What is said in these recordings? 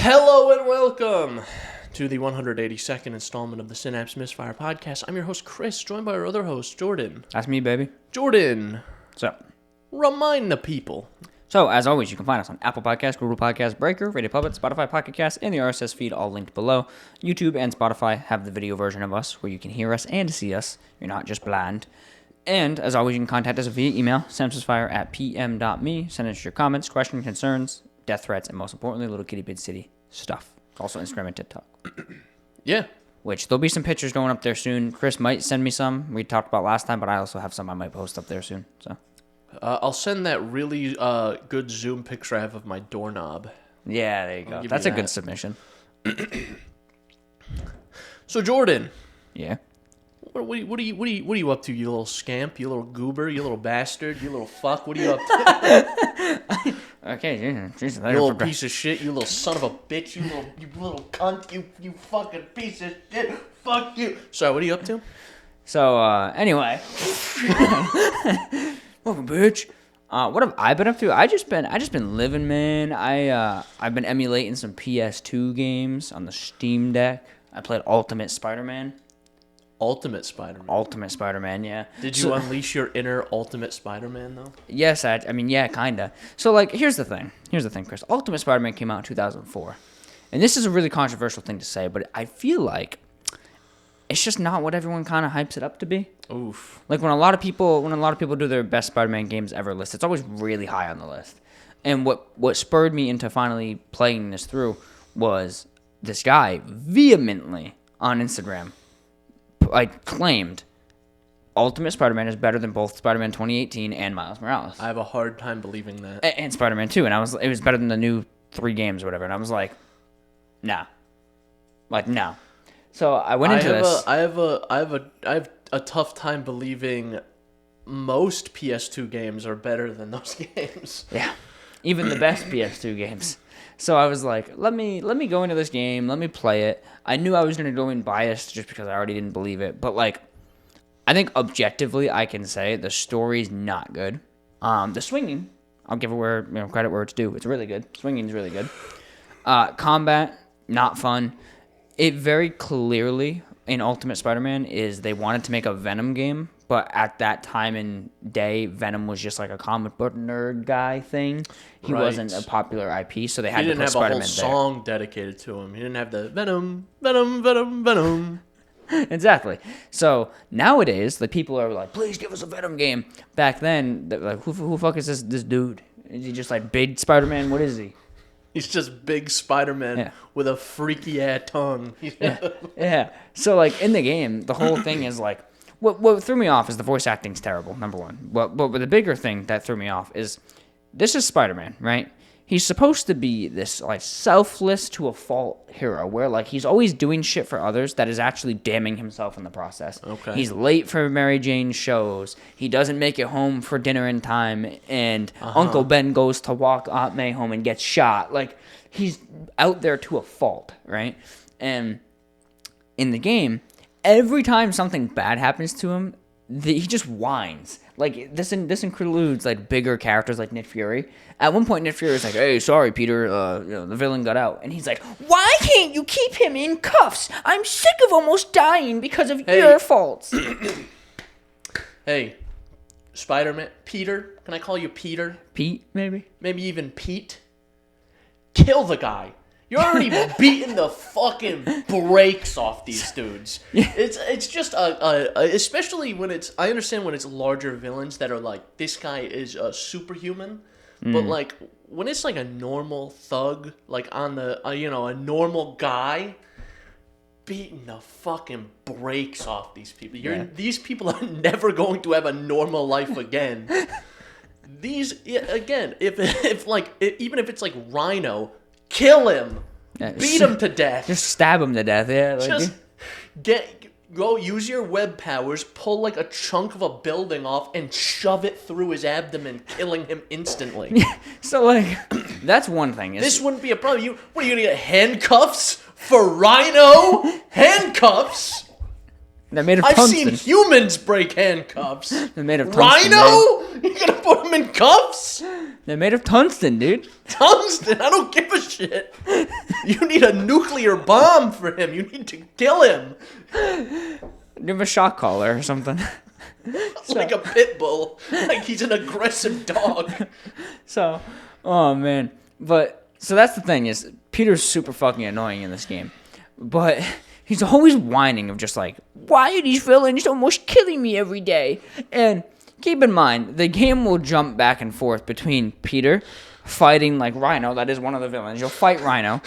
Hello and welcome to the 182nd installment of the Synapse Misfire Podcast. I'm your host, Chris, joined by our other host, Jordan. That's me, baby. Jordan, So, remind the people. as always, you can find us on Apple Podcasts, Google Podcasts, Breaker, Radio Public, Spotify Pocket Cast, and the RSS feed, all linked below. YouTube and Spotify have the video version of us, where you can hear us and see us. You're not just blind. And, as always, you can contact us via email, synapsemisfire@pm.me. Send us your comments, questions, concerns, death threats, and most importantly, Little Kitty Bid City stuff. Also Instagram and TikTok. Yeah. Which, there'll be some pictures going up there soon. Chris might send me some. We talked about last time, but I also have some I might post up there soon. So, I'll send that really good Zoom picture I have of my doorknob. yeah, there you go. That's a good submission. So, Jordan. Yeah. What are you up to, you little scamp, you little goober, you little bastard, you little fuck? What are you up to? Okay, Jesus, You little piece of shit, you little son of a bitch, you little cunt, you fucking piece of shit, fuck you. Sorry, what are you up to? So, anyway. Welcome, bitch. What have I been up to? I just been living, man. I've been emulating some PS2 games on the Steam Deck. I played Ultimate Spider-Man. Ultimate Spider-Man, yeah. Did you unleash your inner Ultimate Spider-Man, though? Yes, I mean, yeah, kinda. So, like, here's the thing, Chris. Ultimate Spider-Man came out in 2004. And this is a really controversial thing to say, but I feel like it's just not what everyone kind of hypes it up to be. Oof. Like, when a lot of people do their best Spider-Man games ever list, it's always really high on the list. And what spurred me into finally playing this through was this guy vehemently on Instagram claimed Ultimate Spider-Man is better than both Spider-Man 2018 and Miles Morales. I have a hard time believing that. And Spider-Man 2, and it was better than the new 3 games or whatever. And I was like, nah. No. So I went into this. I have a tough time believing most PS2 games are better than those games. Yeah. Even the best PS2 games. So I was like, let me go into this game, let me play it. I knew I was going to go in biased just because I already didn't believe it. But, like, I think objectively I can say the story's not good. The swinging, I'll give it credit where it's due. It's really good. Swinging's really good. Combat, not fun. It very clearly, in Ultimate Spider-Man, is they wanted to make a Venom game. But at that time and day, Venom was just like a comic book nerd guy thing. He wasn't a popular IP, so they had to put Spider-Man there. He didn't have a whole song dedicated to him. He didn't have the Venom, Venom, Venom, Venom. Exactly. So nowadays, the people are like, please give us a Venom game. Back then, they're like, who the fuck is this dude? Is he just like big Spider-Man? What is he? He's just big Spider-Man with a freaky-ass tongue. Yeah. So, like, in the game, the whole thing is like, What threw me off is the voice acting's terrible, number one. But the bigger thing that threw me off is this is Spider-Man, right? He's supposed to be this like selfless to a fault hero where like he's always doing shit for others that is actually damning himself in the process. Okay. He's late for Mary Jane's shows. He doesn't make it home for dinner in time, and Uncle Ben goes to walk Aunt May home and gets shot. Like he's out there to a fault, right? And in the game, every time something bad happens to him, he just whines. Like, this includes, like, bigger characters like Nick Fury. At one point, Nick Fury is like, hey, sorry, Peter, the villain got out. And he's like, why can't you keep him in cuffs? I'm sick of almost dying because of your faults. Hey, Spider-Man, Peter, can I call you Peter? Pete, maybe? Maybe even Pete? Kill the guy. You're already beating the fucking brakes off these dudes. Yeah. It's just especially when I understand when it's larger villains that are like, this guy is a superhuman, but like when it's like a normal thug, like on the a normal guy beating the fucking brakes off these people. These people are never going to have a normal life again. Even if it's like Rhino. Kill him. Yeah, beat him to death. Just stab him to death. Yeah. Like, go use your web powers, pull like a chunk of a building off, and shove it through his abdomen, killing him instantly. So like, that's one thing. This wouldn't be a problem. What are you gonna get? Handcuffs for Rhino? Handcuffs? They're made of tungsten. I've seen humans break handcuffs. They're made of tungsten. Rhino? You gonna put him in cuffs? They're made of tungsten, dude. Tungsten? I don't give a shit. You need a nuclear bomb for him. You need to kill him. Give him a shot collar or something. Like a pit bull. Like he's an aggressive dog. So, oh man. But, so that's the thing is, Peter's super fucking annoying in this game. But he's always whining of just like, why are these villains almost killing me every day? And keep in mind, the game will jump back and forth between Peter fighting like Rhino, that is one of the villains. You'll fight Rhino.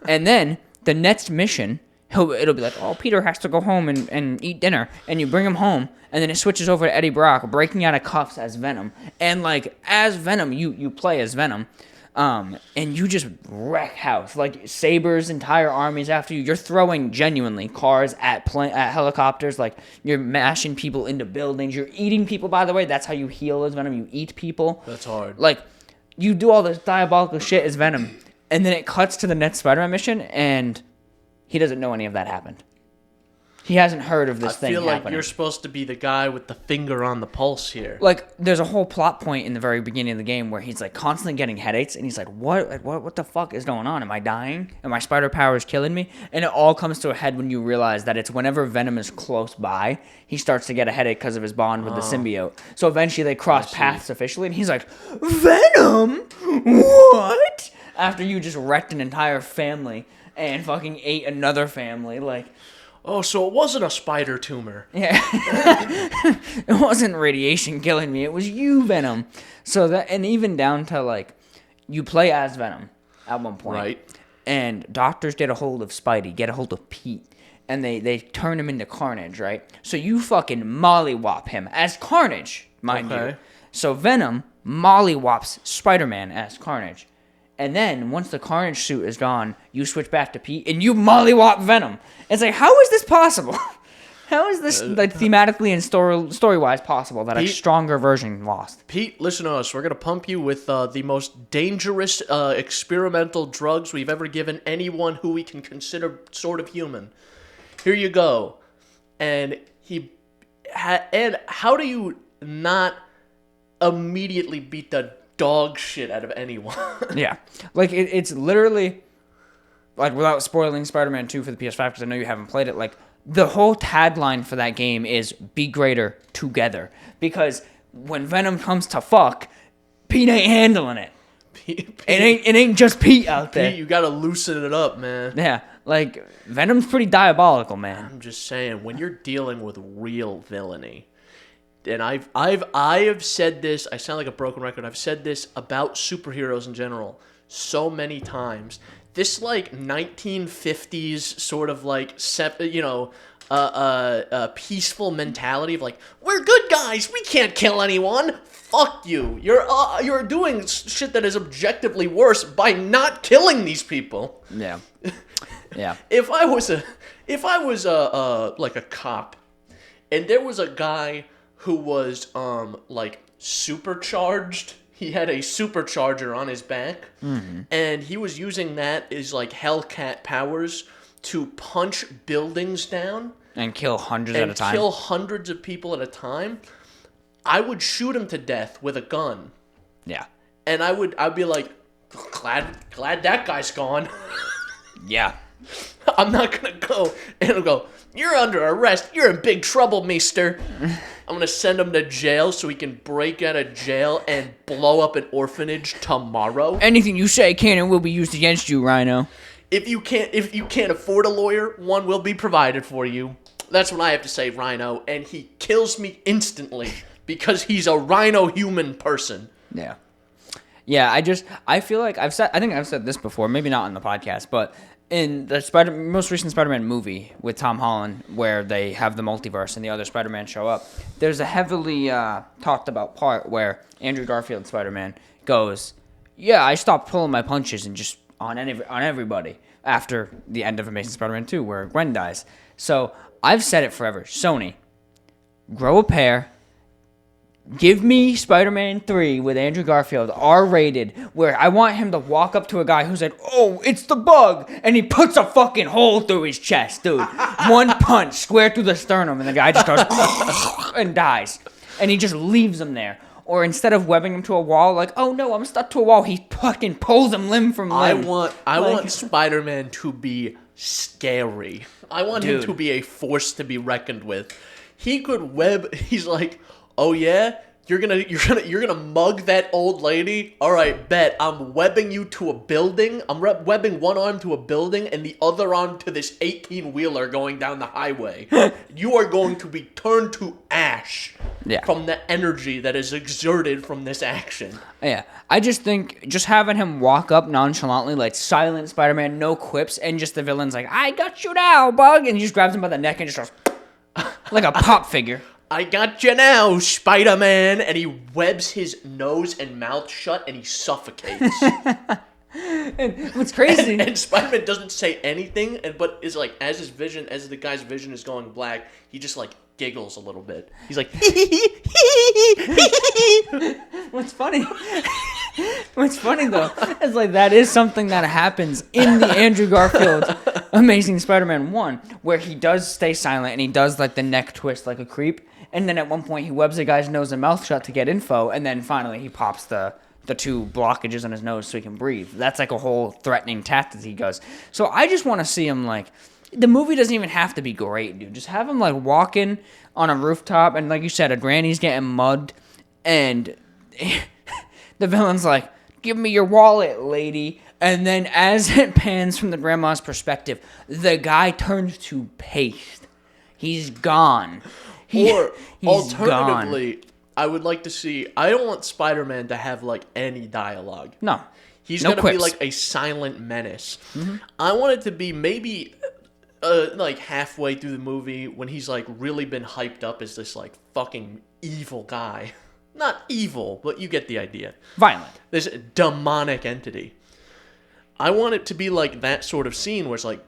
And then the next mission, it'll be like, oh, Peter has to go home and eat dinner. And you bring him home. And then it switches over to Eddie Brock breaking out of cuffs as Venom. And like, as Venom, you play as Venom. And you just wreck house. Like, Saber's entire army's after you. You're throwing, genuinely, cars at helicopters. Like, you're mashing people into buildings. You're eating people, by the way. That's how you heal as Venom. You eat people. That's hard. Like, you do all this diabolical shit as Venom. And then it cuts to the next Spider-Man mission, and he doesn't know any of that happened. He hasn't heard of this thing happening. I feel like you're supposed to be the guy with the finger on the pulse here. Like, there's a whole plot point in the very beginning of the game where he's, like, constantly getting headaches, and he's like, what the fuck is going on? Am I dying? Am my spider powers killing me? And it all comes to a head when you realize that it's whenever Venom is close by, he starts to get a headache because of his bond with the symbiote. So eventually they cross paths officially, and he's like, Venom? What? After you just wrecked an entire family and fucking ate another family, like... Oh, so it wasn't a spider tumor. Yeah. It wasn't radiation killing me. It was you, Venom. So that, and even down to like, you play as Venom at one point. Right. And doctors get a hold of Spidey, get a hold of Pete, and they turn him into Carnage, right? So you fucking mollywop him as Carnage, mind you. So Venom mollywops Spider-Man as Carnage. And then, once the Carnage suit is gone, you switch back to Pete, and you mollywop Venom. It's like, how is this possible? How is this, like, thematically and story-wise possible that Pete, a stronger version lost? Pete, listen to us. We're going to pump you with the most dangerous experimental drugs we've ever given anyone who we can consider sort of human. Here you go. And how do you not immediately beat the dog shit out of anyone? Yeah. Like, it's literally, like, without spoiling Spider-Man 2 for the PS5, because I know you haven't played it, like, the whole tagline for that game is, be greater together. Because when Venom comes to fuck, Pete ain't handling it. Pete, it ain't just Pete out there. Pete, you gotta loosen it up, man. Yeah. Like, Venom's pretty diabolical, man. I'm just saying, when you're dealing with real villainy, and I have said this, I sound like a broken record, I've said this about superheroes in general so many times. This, like, 1950s sort of, like, peaceful mentality of, like, we're good guys, we can't kill anyone. Fuck you. You're doing shit that is objectively worse by not killing these people. Yeah. Yeah. If I was like a cop, and there was a guy who was, like, supercharged. He had a supercharger on his back, and he was using that as, like, Hellcat powers to punch buildings down. And kill hundreds at a time. Kill hundreds of people at a time. I would shoot him to death with a gun. Yeah. And I'd be like, glad that guy's gone. Yeah. I'm not gonna go and go, you're under arrest, you're in big trouble, mister. I'm gonna send him to jail so he can break out of jail and blow up an orphanage tomorrow. Anything you say can and will be used against you, Rhino. If you can't afford a lawyer, one will be provided for you. That's what I have to say, Rhino, and he kills me instantly because he's a Rhino human person. Yeah. Yeah, I feel like I think I've said this before, maybe not on the podcast, but in the most recent Spider-Man movie with Tom Holland, where they have the multiverse and the other Spider-Man show up, there's a heavily talked about part where Andrew Garfield's Spider-Man goes, yeah, I stopped pulling my punches and just on everybody after the end of Amazing Spider-Man 2, where Gwen dies. So I've said it forever. Sony, grow a pair. Give me Spider-Man 3 with Andrew Garfield, R-rated, where I want him to walk up to a guy who's like, oh, it's the bug, and he puts a fucking hole through his chest, dude. One punch, square through the sternum, and the guy just goes, and dies. And he just leaves him there. Or instead of webbing him to a wall, like, oh no, I'm stuck to a wall, he fucking pulls him limb from limb. I want Spider-Man to be scary. I want him to be a force to be reckoned with. He could web. He's like, oh yeah, you're gonna mug that old lady. All right, bet. I'm webbing you to a building. I'm webbing one arm to a building and the other arm to this 18-wheeler going down the highway. You are going to be turned to ash from the energy that is exerted from this action. Yeah, I just think just having him walk up nonchalantly, like silent Spider-Man, no quips, and just the villain's like, I got you now, bug, and he just grabs him by the neck and just goes like a pop figure. I got you now, Spider-Man, and he webs his nose and mouth shut and he suffocates. And what's crazy? And Spider-Man doesn't say anything, but is like, as the guy's vision is going black, he just like giggles a little bit. He's like, What's funny though, is like that is something that happens in the Andrew Garfield Amazing Spider-Man 1, where he does stay silent and he does like the neck twist like a creep, and then at one point he webs a guy's nose and mouth shut to get info, and then finally he pops the two blockages on his nose so he can breathe. That's like a whole threatening tactic he does. So I just want to see him like, the movie doesn't even have to be great, dude. Just have him like walking on a rooftop, and like you said, a granny's getting mugged, and the villain's like, give me your wallet, lady. And then as it pans from the grandma's perspective, the guy turns to paste. He's gone. Or alternatively, I would like to see, I don't want Spider-Man to have like any dialogue. No. He's going to be like a silent menace. Mm-hmm. I want it to be maybe like halfway through the movie when he's like really been hyped up as this like fucking evil guy. Not evil, but you get the idea. Violent. This demonic entity. I want it to be like that sort of scene where it's like,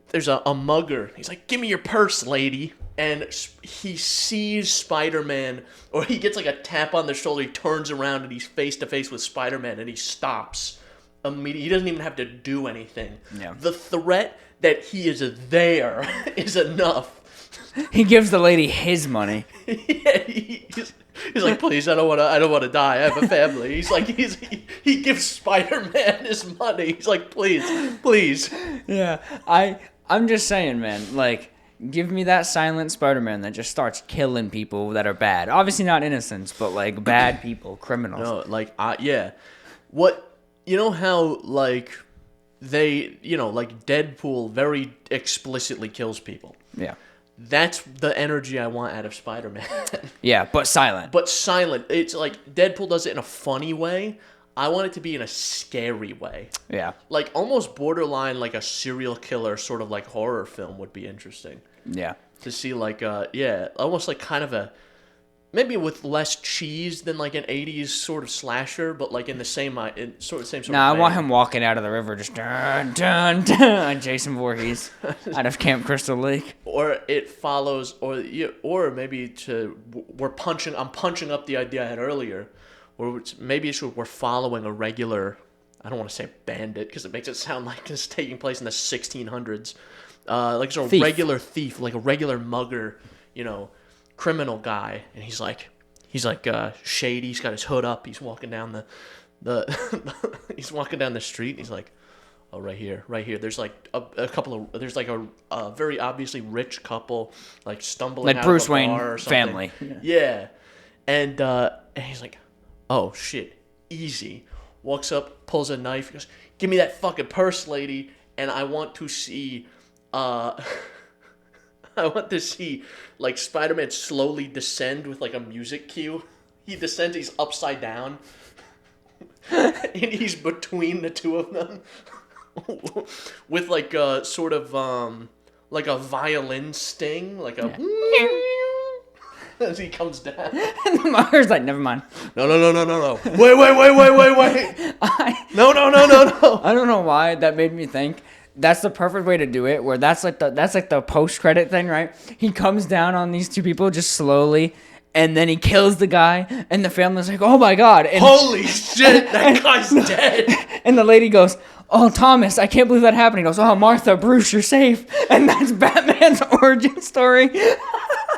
there's a mugger. He's like, give me your purse, lady. And he sees Spider-Man, or he gets like a tap on the shoulder. He turns around and he's face to face with Spider-Man, and he stops immediately. He doesn't even have to do anything. Yeah. The threat that he is there is enough. He gives the lady his money. Yeah, he's like, please, I don't want to die. I have a family. He's like, he gives Spider-Man his money. He's like, please. Yeah, I'm just saying, man, like, give me that silent Spider-Man that just starts killing people that are bad. Obviously not innocents, but like bad people, criminals. No, like, yeah. What, you know how, like, they, you know, like Deadpool very explicitly kills people. Yeah. That's the energy I want out of Spider-Man. Yeah, but silent. But silent. It's like Deadpool does it in a funny way. I want it to be in a scary way. Yeah. Like almost borderline like a serial killer sort of like horror film would be interesting. Yeah. To see like almost like kind of a, maybe with less cheese than like an 80s sort of slasher, but like in the same sort of vein. I want him walking out of the river just dun dun dun, Jason Voorhees out of Camp Crystal Lake. Or it follows, or maybe I'm punching up the idea I had earlier. Or maybe we're following a regular, I don't want to say bandit because it makes it sound like it's taking place in the 1600s. Like it's a regular thief, like a regular mugger, you know, criminal guy. And he's like shady. He's got his hood up. He's walking down he's walking down the street. And he's like, oh, right here. There's like a couple of, there's like a very obviously rich couple like stumbling like out Bruce of a Wayne bar or something. Family. Yeah. And he's like, oh, shit, easy. Walks up, pulls a knife, goes, give me that fucking purse, lady. And I want to see, like, Spider-Man slowly descend with, like, a music cue. He descends, he's upside down. And he's between the two of them. With, like, a sort of, like a violin sting, like a... Yeah. As he comes down. And the mugger's like, never mind. No. Wait. No. I don't know why that made me think that's the perfect way to do it, where that's like the post-credit thing, right? He comes down on these two people just slowly, and then he kills the guy, and the family's like, oh my god. And, holy shit, that guy's dead. And the lady goes, oh, Thomas, I can't believe that happened. He goes, oh, Martha, Bruce, you're safe. And that's Batman's origin story.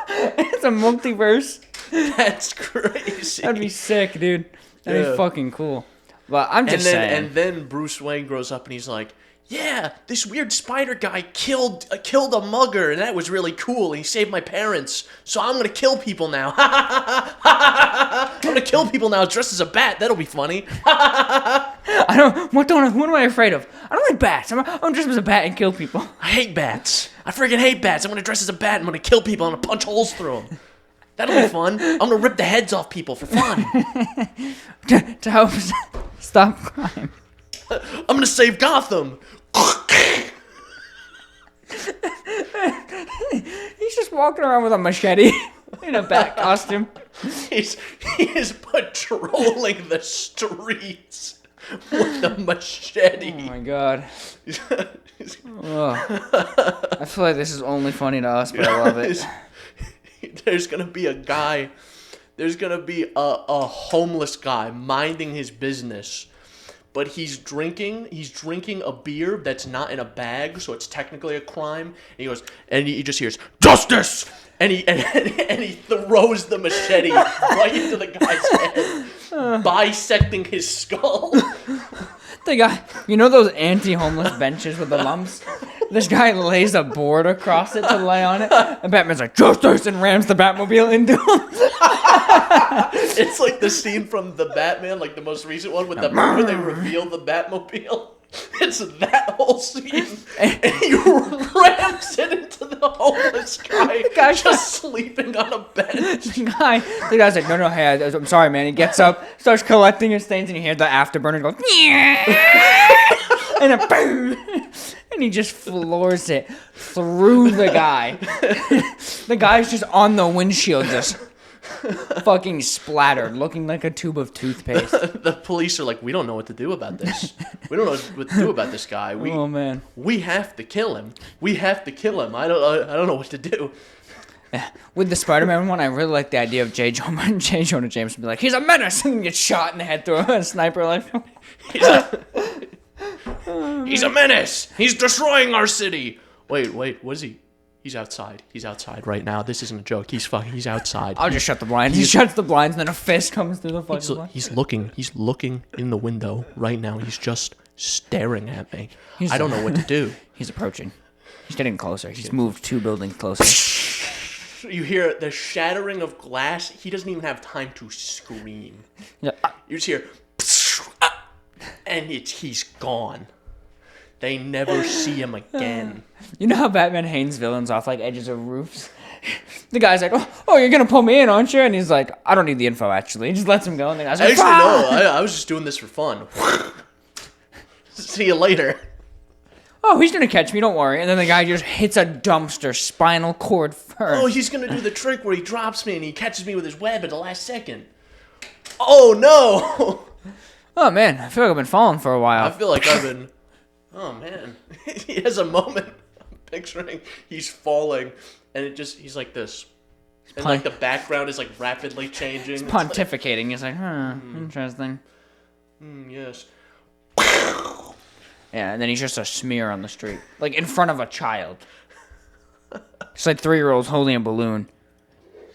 It's a multiverse. That's crazy. That'd be sick, dude. That'd be fucking cool. But I'm just saying. And then Bruce Wayne grows up and he's like, yeah, this weird spider guy killed a mugger, and that was really cool. He saved my parents, so I'm gonna kill people now. I'm gonna kill people now dressed as a bat. That'll be funny. What am I afraid of? I don't like bats. I'm dressed as a bat and kill people. I hate bats. I freaking hate bats. I'm gonna dress as a bat. I'm gonna kill people. I'm gonna punch holes through them. That'll be fun. I'm gonna rip the heads off people for fun. to help stop crime. I'm gonna save Gotham. He's just walking around with a machete in a bat costume. He is patrolling the streets with a machete. Oh my god. I feel like this is only funny to us, but I love it. There's gonna be a guy. There's gonna be a homeless guy minding his business. But he's drinking a beer that's not in a bag, so it's technically a crime. And he goes, and he just hears, "Justice!" And he throws the machete right into the guy's head, bisecting his skull. The guy, you know those anti-homeless benches with the lumps? This guy lays a board across it to lay on it, and Batman's like, "Justice!" and rams the Batmobile into him. It's like the scene from the Batman, like the most recent one, with where they reveal the Batmobile. It's that whole scene, and he rams it into the homeless guy just sleeping on a bench. The guy's like, no, hey, I'm sorry, man. He gets up, starts collecting his things, and you hear the afterburner go, and then boom, and he just floors it through the guy. The guy's just on the windshield, just fucking splattered, looking like a tube of toothpaste. The police are like, we don't know what to do about this. We don't know what to do about this guy. Oh man, we have to kill him. We have to kill him. I don't know what to do. With the Spider-Man one, I really like the idea of J. Jonah Jameson be like, he's a menace, and gets shot in the head through a sniper rifle. He's a menace. He's destroying our city. Wait, what is he? He's outside. He's outside right now. This isn't a joke. He's outside. I'll just shut the blinds. He shuts the blinds, and then a fist comes through the fucking blinds. He's looking in the window right now. He's just staring at me. I don't know what to do. He's approaching. He's getting closer. He's moved 2 buildings closer. You hear the shattering of glass. He doesn't even have time to scream. Yeah. You just hear, and he's gone. They never see him again. You know how Batman hangs villains off like edges of roofs? The guy's like, oh, you're going to pull me in, aren't you? And he's like, I don't need the info, actually. He just lets him go. And the guy's like, actually, no, I was just doing this for fun. See you later. Oh, he's going to catch me, don't worry. And then the guy just hits a dumpster, spinal cord first. Oh, he's going to do the trick where he drops me and he catches me with his web at the last second. Oh, no. Oh, man, I feel like I've been falling for a while. I feel like I've been... Oh, man. He has a moment. I'm picturing he's falling, and he's like this. And like the background is like rapidly changing. He's pontificating. He's like, interesting. Yes. Yeah, and then he's just a smear on the street. Like in front of a child. It's like 3-year-olds holding a balloon.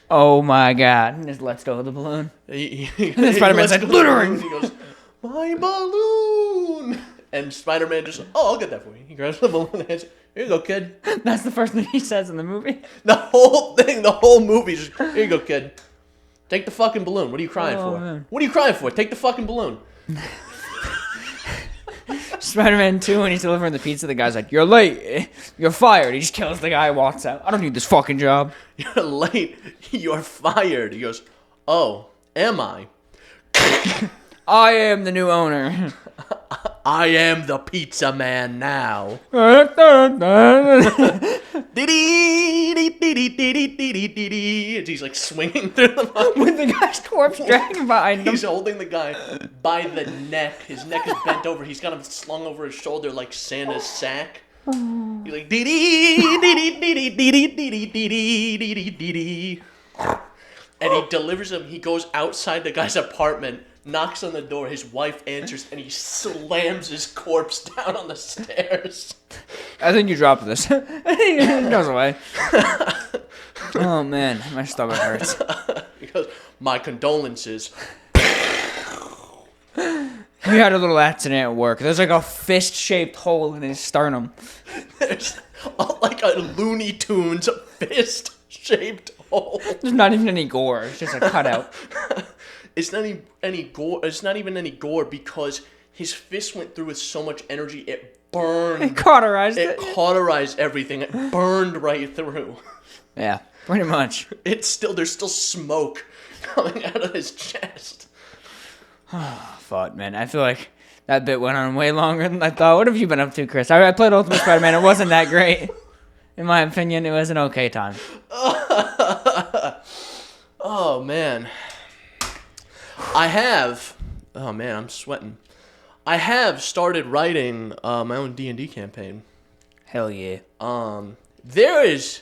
Oh my god. And just lets go of the balloon. And then Spider-Man's like, littering. He goes, my balloon. And Spider-Man just, I'll get that for you. He grabs the balloon and hands it. Here you go, kid. That's the first thing he says in the movie. The whole movie, just, here you go, kid. Take the fucking balloon. What are you crying for? Man. What are you crying for? Take the fucking balloon. Spider-Man 2, when he's delivering the pizza, the guy's like, you're late. You're fired. He just kills the guy, walks out. I don't need this fucking job. You're late. You're fired. He goes, oh, am I? I am the new owner. I am the pizza man now. He's like swinging through the with the guy's corpse dragging behind him. He's holding the guy by the neck. His neck is bent over. He's got him slung over his shoulder like Santa's sack. He's like and he delivers him. He goes outside the guy's apartment, knocks on the door. His wife answers, and he slams his corpse down on the stairs. I think you dropped this. He goes away. Oh man, my stomach hurts. He goes, my condolences. He had a little accident at work. There's like a fist-shaped hole in his sternum. There's like a Looney Tunes fist-shaped hole. There's not even any gore. It's just a cutout. It's not even any gore. It's not even any gore because his fist went through with so much energy it burned. It cauterized it. It cauterized everything. It burned right through. Yeah, pretty much. There's still smoke coming out of his chest. Fuck, man. I feel like that bit went on way longer than I thought. What have you been up to, Chris? I played Ultimate Spider-Man. It wasn't that great. In my opinion, it was an okay time. Oh, man. Oh, man, I'm sweating. I have started writing my own D&D campaign. Hell yeah. There is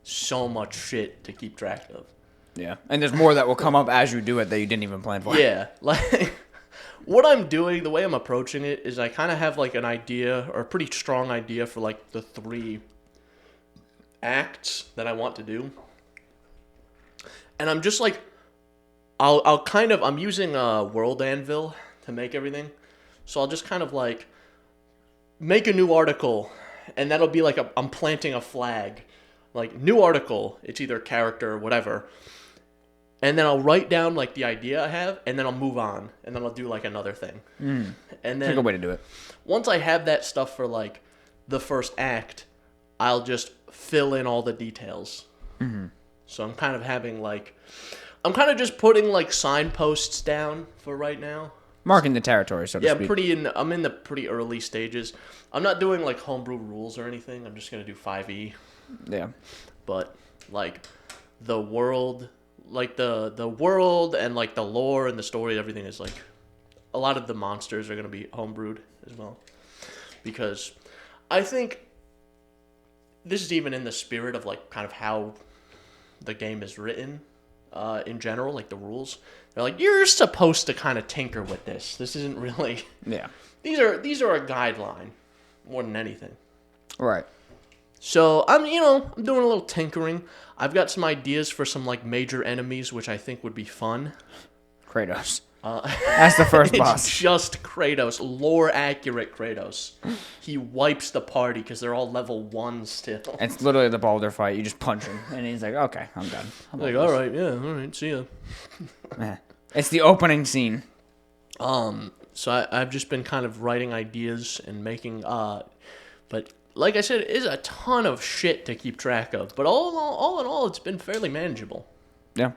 so much shit to keep track of. Yeah, and there's more that will come up as you do it that you didn't even plan for. Yeah, like, what I'm doing, the way I'm approaching it, is I kind of have, like, an idea, or a pretty strong idea for, like, the 3 acts that I want to do. And I'm just, like, I'm using World Anvil to make everything. So I'll just kind of, like, make a new article, and that'll be, like, I'm planting a flag. Like, new article, it's either character or whatever. And then I'll write down, like, the idea I have, and then I'll move on. And then I'll do, like, another thing. And then, That's a good way to do it. Once I have that stuff for, like, the first act, I'll just fill in all the details. Mm-hmm. So I'm kind of having, like... I'm kind of just putting, like, signposts down for right now. Marking the territory, so to speak. I'm in the pretty early stages. I'm not doing, like, homebrew rules or anything. I'm just going to do 5e. Yeah. But, like, the world... Like, the world and, like, the lore and the story, everything is, like... A lot of the monsters are going to be homebrewed as well. Because I think this is even in the spirit of, like, kind of how the game is written in general, like, the rules. They're like, you're supposed to kind of tinker with this. This isn't really... Yeah. These are a guideline more than anything. Right. So, I'm doing a little tinkering. I've got some ideas for some, like, major enemies, which I think would be fun. Kratos. That's the first boss. It's just Kratos. Lore-accurate Kratos. He wipes the party because they're all level 1 still. It's literally the Baldur fight. You just punch him, and he's like, okay, I'm done. Like, all right, see ya. It's the opening scene. So I've just been kind of writing ideas and making... But... Like I said, it is a ton of shit to keep track of. But all in all, it's been fairly manageable. Yeah.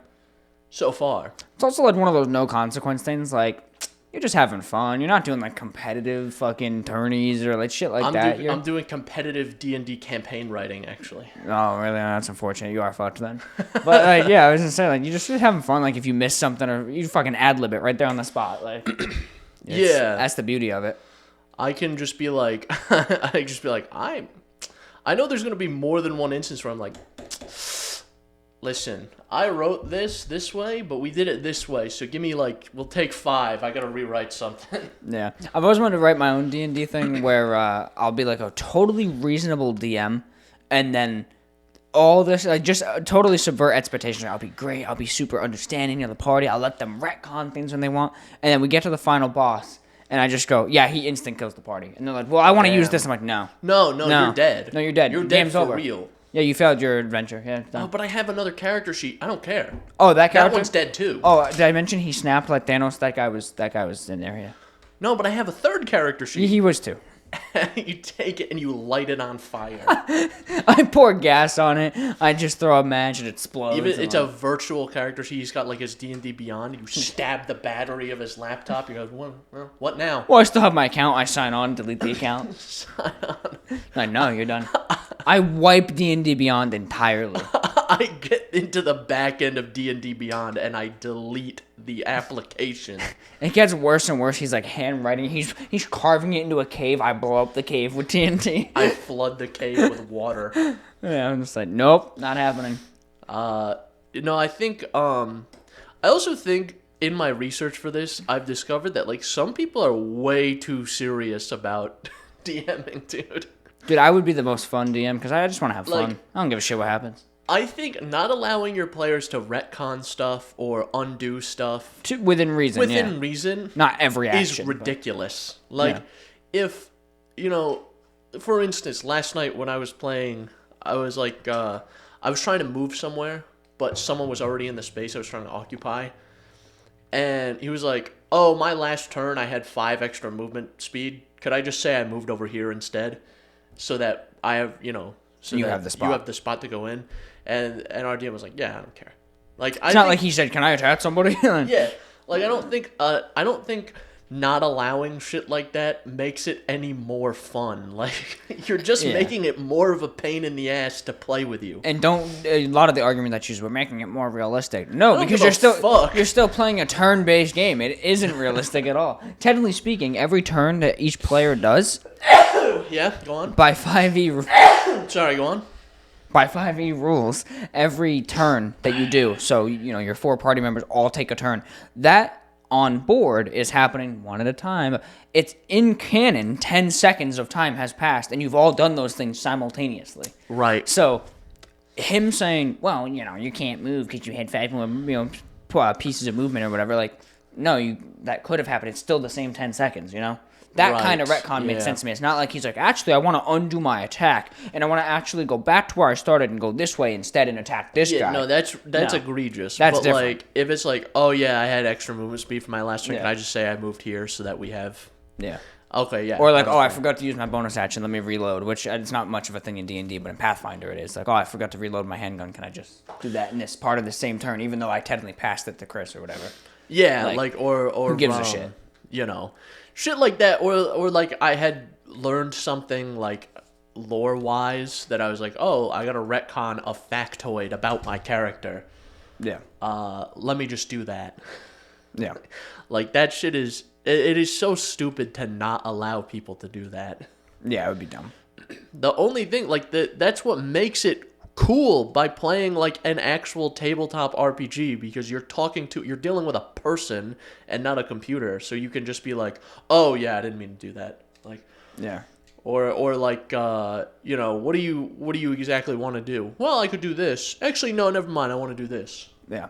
So far. It's also like one of those no consequence things. Like, you're just having fun. You're not doing like competitive fucking tourneys or like shit like that. I'm doing competitive D&D campaign writing, actually. Oh, really? That's unfortunate. You are fucked then. But yeah, I was gonna say, like, you're just having fun. Like, if you miss something or you fucking ad-lib it right there on the spot. Like, yeah. That's the beauty of it. I can just be like, I know there's going to be more than one instance where I'm like, listen, I wrote this way, but we did it this way, so give me, like, we'll take 5. I got to rewrite something. Yeah. I've always wanted to write my own D&D thing where I'll be, like, a totally reasonable DM, and then all this, like, just totally subvert expectations. I'll be great. I'll be super understanding of the party. I'll let them retcon things when they want, and then we get to the final boss. And I just go, yeah, he instant kills the party. And they're like, well, I want to use this. I'm like, no, you're dead. No, you're dead. You're Game's dead for over. real. Yeah, you failed your adventure. Yeah, oh, but I have another character sheet. I don't care. Oh, that character? That one's dead too. Oh, did I mention he snapped like Thanos? That guy was in there, yeah. No, but I have a third character sheet. He was too. You take it and you light it on fire. I pour gas on it. I just throw a match and it explodes. Even it's a virtual character sheet. He's got like his D&D Beyond. You stab the battery of his laptop. He goes, what now? Well, I still have my account. I sign on, delete the account. Sign on. Like, no, you're done. I wipe D&D Beyond entirely. I get into the back end of D&D Beyond and I delete the application. It gets worse and worse. He's like handwriting. He's carving it into a cave. I blow up the cave with TNT. I flood the cave with water. Yeah, I'm just like, nope, not happening. I think I also think in my research for this, I've discovered that like some people are way too serious about DMing, dude. Dude, I would be the most fun DM because I just want to have fun. Like, I don't give a shit what happens. I think not allowing your players to retcon stuff or undo stuff Within reason, not every action is ridiculous. If for instance, last night when I was playing, I was like, I was trying to move somewhere, but someone was already in the space I was trying to occupy, and he was like, "Oh, my last turn I had 5 extra movement speed. Could I just say I moved over here instead, so that I have so you that have the spot. You have the spot to go in." And our DM was like, "Yeah, I don't care." It's not like he said, "Can I attack somebody?" Yeah, like I don't think not allowing shit like that makes it any more fun. Like you're just making it more of a pain in the ass to play with you. And a lot of the argument that we're making it more realistic. No, because you're still playing a turn-based game. It isn't realistic at all. Technically speaking, every turn that each player does. Yeah, go on. By 5e. Sorry, go on. By 5e rules, every turn that you do, so your 4 party members all take a turn. That on board is happening one at a time. It's in canon, 10 seconds of time has passed, and you've all done those things simultaneously. Right. So, him saying, well, you can't move because you had 5 more, pieces of movement or whatever, like, no, that could have happened. It's still the same 10 seconds, That kind of retcon made sense to me. It's not like he's like, actually, I want to undo my attack, and I want to actually go back to where I started and go this way instead and attack this guy. No, that's egregious. That's different. Like, if it's like, oh yeah, I had extra movement speed for my last turn, can I just say I moved here so that we have... Yeah. Okay, yeah. Or like, I forgot to use my bonus action, let me reload, which it's not much of a thing in D&D, but in Pathfinder it is. Like, I forgot to reload my handgun, can I just do that in this part of the same turn, even though I technically passed it to Chris or whatever. Yeah, or who gives a shit? Shit like that, or like I had learned something like lore-wise that I was like, oh, I got to retcon a factoid about my character. Yeah. Let me just do that. Yeah. Like that shit is, it is so stupid to not allow people to do that. Yeah, it would be dumb. The only thing, like that's what makes it cool by playing like an actual tabletop RPG, because you're dealing with a person and not a computer, so you can just be like, oh yeah, I didn't mean to do that, like, yeah, or like what do you exactly want to do? Well, I could do this. Actually, no, never mind, I want to do this. Yeah,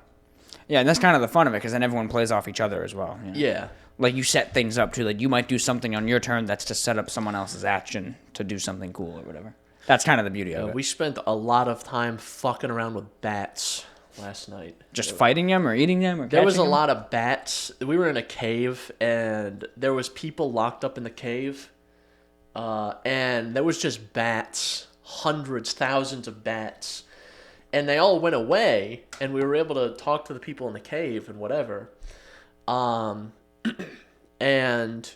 and that's kind of the fun of it, because then everyone plays off each other as well. Yeah, like you set things up too, like you might do something on your turn that's to set up someone else's action to do something cool or whatever. That's kind of the beauty of it. We spent a lot of time fucking around with bats last night. Just fighting them or eating them or There was a them? lot of bats. We were in a cave, and there was people locked up in the cave. And there was just bats. Hundreds, thousands of bats. And they all went away, and we were able to talk to the people in the cave and whatever. And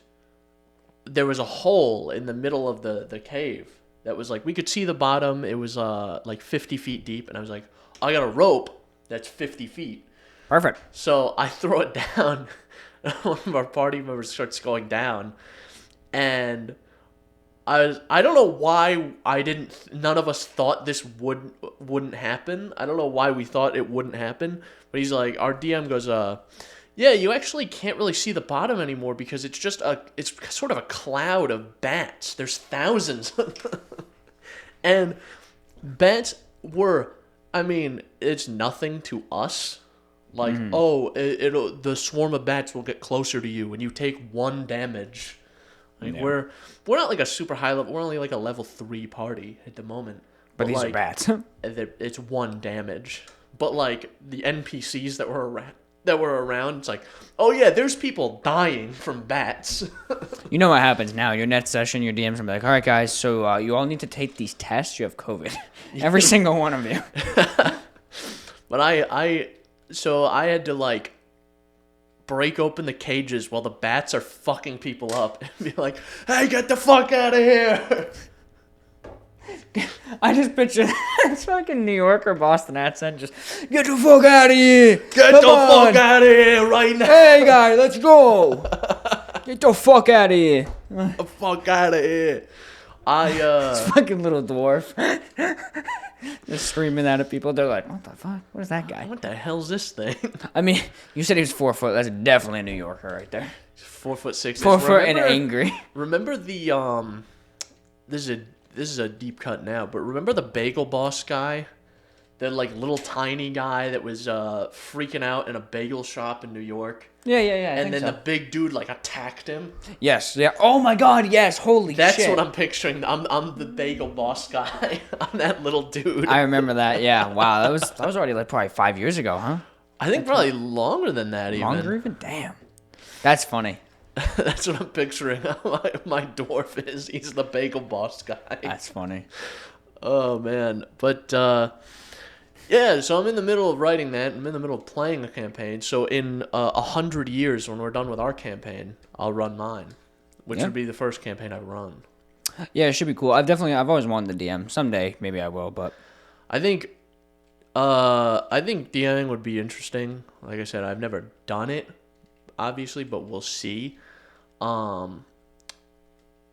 there was a hole in the middle of the cave. That was like, we could see the bottom. It was like 50 feet deep. And I was like, I got a rope that's 50 feet. Perfect. So I throw it down. One of our party members starts going down. And I don't know why none of us thought this wouldn't happen. I don't know why we thought it wouldn't happen. But he's like, our DM goes, yeah, you actually can't really see the bottom anymore because it's sort of a cloud of bats. There's thousands of them. And bats were, it's nothing to us. Like, the swarm of bats will get closer to you and you take 1 damage. Like, we're not like a super high level, we're only like a level 3 party at the moment. But these are bats. It's 1 damage. But like the NPCs that were around, it's like, oh yeah, there's people dying from bats. You know what happens now? Your next session, your DM's gonna be like, all right, guys, so you all need to take these tests. You have COVID. Every single one of you. But I had to like break open the cages while the bats are fucking people up and be like, hey, get the fuck out of here. I just picture it's fucking New York or Boston accent. Just get the fuck out of here. Get the fuck out of here right now. Hey, guys, let's go. Get the fuck out of here. Get the fuck out of here. This fucking little dwarf just screaming that at people. They're like, what the fuck? What is that guy? What the hell's this thing? You said he was 4 foot. That's definitely a New Yorker right there. 4'6". 4 foot and angry. Remember this is a deep cut now, but remember the Bagel Boss guy the like little tiny guy that was freaking out in a bagel shop in New York. Yeah. And then the big dude like attacked him. Yes. Yeah. Oh my God. Yes. Holy shit. That's what I'm picturing. I'm the bagel boss guy. I'm that little dude. I remember that. Yeah. Wow. That was already like probably 5 years ago, huh? I think probably longer than that. Longer even. Damn. That's funny. That's what I'm picturing. My dwarf is. He's the bagel boss guy. That's funny. Oh man, but yeah. So I'm in the middle of writing that. I'm in the middle of playing a campaign. So in 100 years, when we're done with our campaign, I'll run mine, which would be the first campaign I run. Yeah, it should be cool. I've always wanted the DM. Someday, maybe I will. But I think DMing would be interesting. Like I said, I've never done it, obviously, but we'll see. But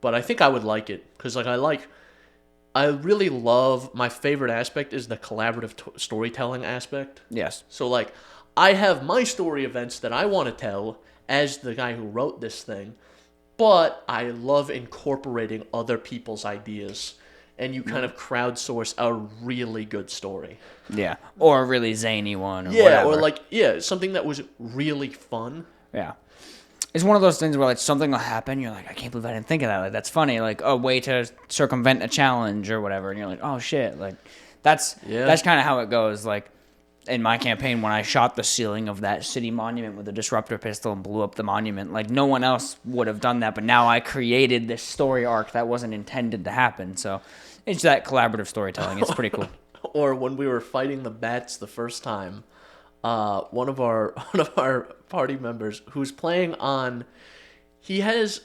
I think I would like it because I really love, my favorite aspect is the collaborative storytelling aspect. yes. So, like, I have my story events that I want to tell as the guy who wrote this thing, but I love incorporating other people's ideas, and you kind of crowdsource a really good story. Yeah. Or a really zany one. Or Yeah, whatever. or something that was really fun. Yeah. It's one of those things where like something will happen, you're like, I can't believe I didn't think of that. Like that's funny, like a way to circumvent a challenge or whatever, and you're like, oh shit, like that's kind of how it goes. Like in my campaign, when I shot the ceiling of that city monument with a disruptor pistol and blew up the monument, like no one else would have done that, but now I created this story arc that wasn't intended to happen. So it's that collaborative storytelling. It's pretty cool. Or when we were fighting the bats the first time, one of our party members who's playing on, he has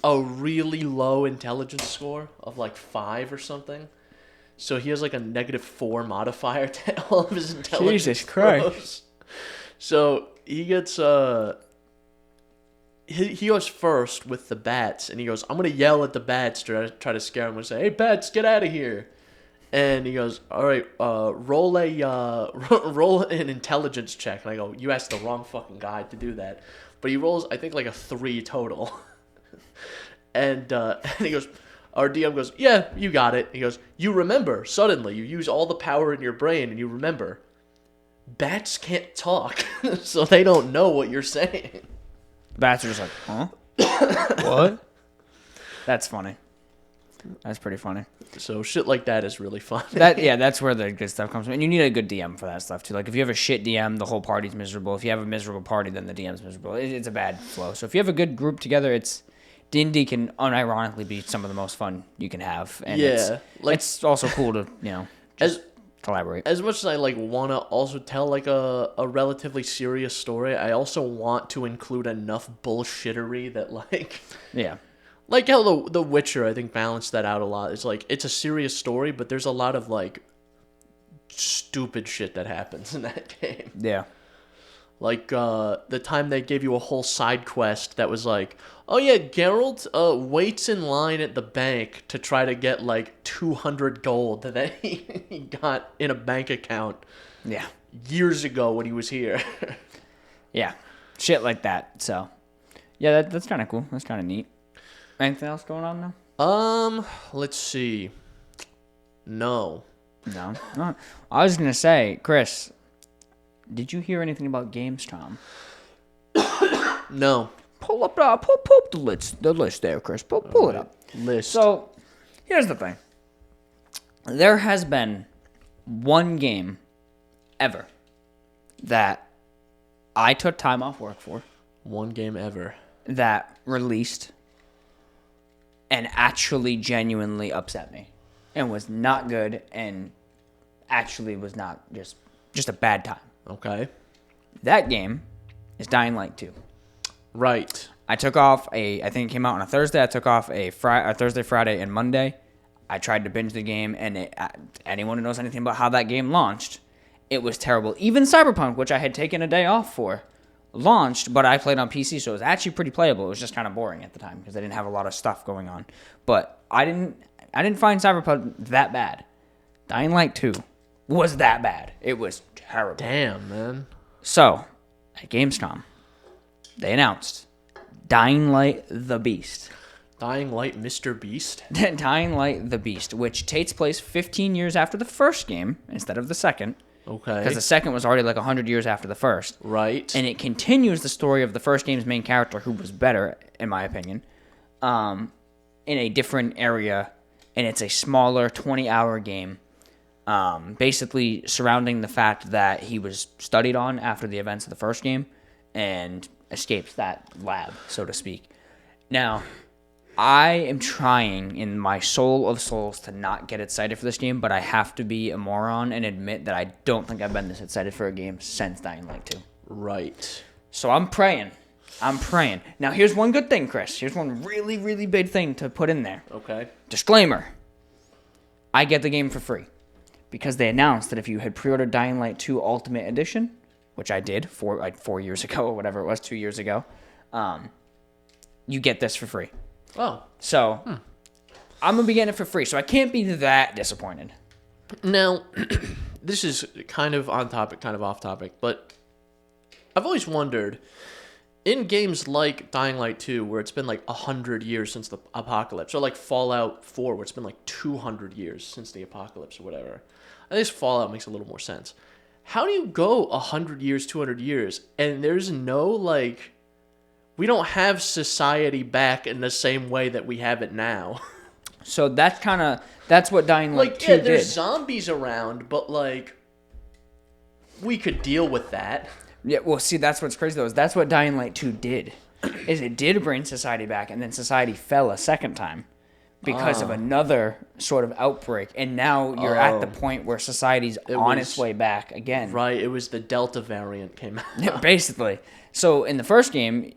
a really low intelligence score of like 5 or something. So he has like a -4 modifier to all of his intelligence. Jesus Christ. Throws. So he gets he goes first with the bats, and he goes, I'm gonna yell at the bats to try to scare him and say, hey bats, get out of here. And he goes, all right, roll an intelligence check. And I go, you asked the wrong fucking guy to do that. But he rolls, I think, like a 3 total. and he goes, our DM goes, yeah, you got it. He goes, you remember, suddenly, you use all the power in your brain and you remember. Bats can't talk, so they don't know what you're saying. Bats are just like, huh? What? That's funny. That's pretty funny. So shit like that is really fun. That's where the good stuff comes from. And you need a good DM for that stuff too. Like if you have a shit DM, the whole party's miserable. If you have a miserable party, then the DM's miserable. It's a bad flow. So if you have a good group together, D&D can unironically be some of the most fun you can have. And it's also cool to, collaborate. As much as I want to also tell a relatively serious story, I also want to include enough bullshittery that yeah. Like how the Witcher, I think, balanced that out a lot. It's it's a serious story, but there's a lot of stupid shit that happens in that game. Yeah. Like the time they gave you a whole side quest that was like, oh yeah, Geralt waits in line at the bank to try to get 200 gold that he got in a bank account. Yeah. Years ago when he was here. Yeah. Shit like that. So, yeah, that's kind of cool. That's kind of neat. Anything else going on now? Let's see. No. I was gonna say, Chris, did you hear anything about Gamescom? No. Pull up the list there, Chris. Pull it up. List. So, here's the thing. There has been one game ever that I took time off work for. One game ever. That released and actually genuinely upset me and was not good and actually was not just a bad time. Okay. That game is Dying Light 2. Right. I took off I think it came out on a Thursday. I took off a Thursday, Friday, and Monday. I tried to binge the game, and anyone who knows anything about how that game launched, it was terrible. Even Cyberpunk, which I had taken a day off for, launched, but I played on PC, so it was actually pretty playable. It was just kind of boring at the time because I didn't have a lot of stuff going on. But I didn't find Cyberpunk that bad. Dying Light 2 was that bad. It was terrible. Damn, man. So, at Gamescom, they announced Dying Light the Beast Dying Light Mr. Beast? Dying Light the Beast, which takes place 15 years after the first game instead of the second. Okay. Because the second was already like 100 years after the first. Right. And it continues the story of the first game's main character, who was better, in my opinion, in a different area. And it's a smaller 20-hour game, basically surrounding the fact that he was studied on after the events of the first game and escapes that lab, so to speak. Now, I am trying in my soul of souls to not get excited for this game, but I have to be a moron and admit that I don't think I've been this excited for a game since Dying Light 2. Right. So I'm praying. Now, here's one good thing, Chris. Here's one really, really big thing to put in there. Okay. Disclaimer. I get the game for free because they announced that if you had pre-ordered Dying Light 2 Ultimate Edition, which I did 4 years ago or whatever it was, 2 years ago, you get this for free. Oh. So, I'm going to be getting it for free, so I can't be that disappointed. Now, this is kind of on topic, kind of off topic, but I've always wondered, in games like Dying Light 2, where it's been like 100 years since the apocalypse, or like Fallout 4, where it's been like 200 years since the apocalypse or whatever, I think Fallout makes a little more sense. How do you go 100 years, 200 years, and there's no, like... We don't have society back in the same way that we have it now. So that's what Dying Light 2 did. There's zombies around, but like we could deal with that. Yeah, well, see, that's what's crazy though. Is that's what Dying Light 2 did. Is it did bring society back, and then society fell a second time because of another sort of outbreak, and now you're at the point where society's on its way back again. Right, it was the Delta variant came out. Yeah, basically. So in the first game,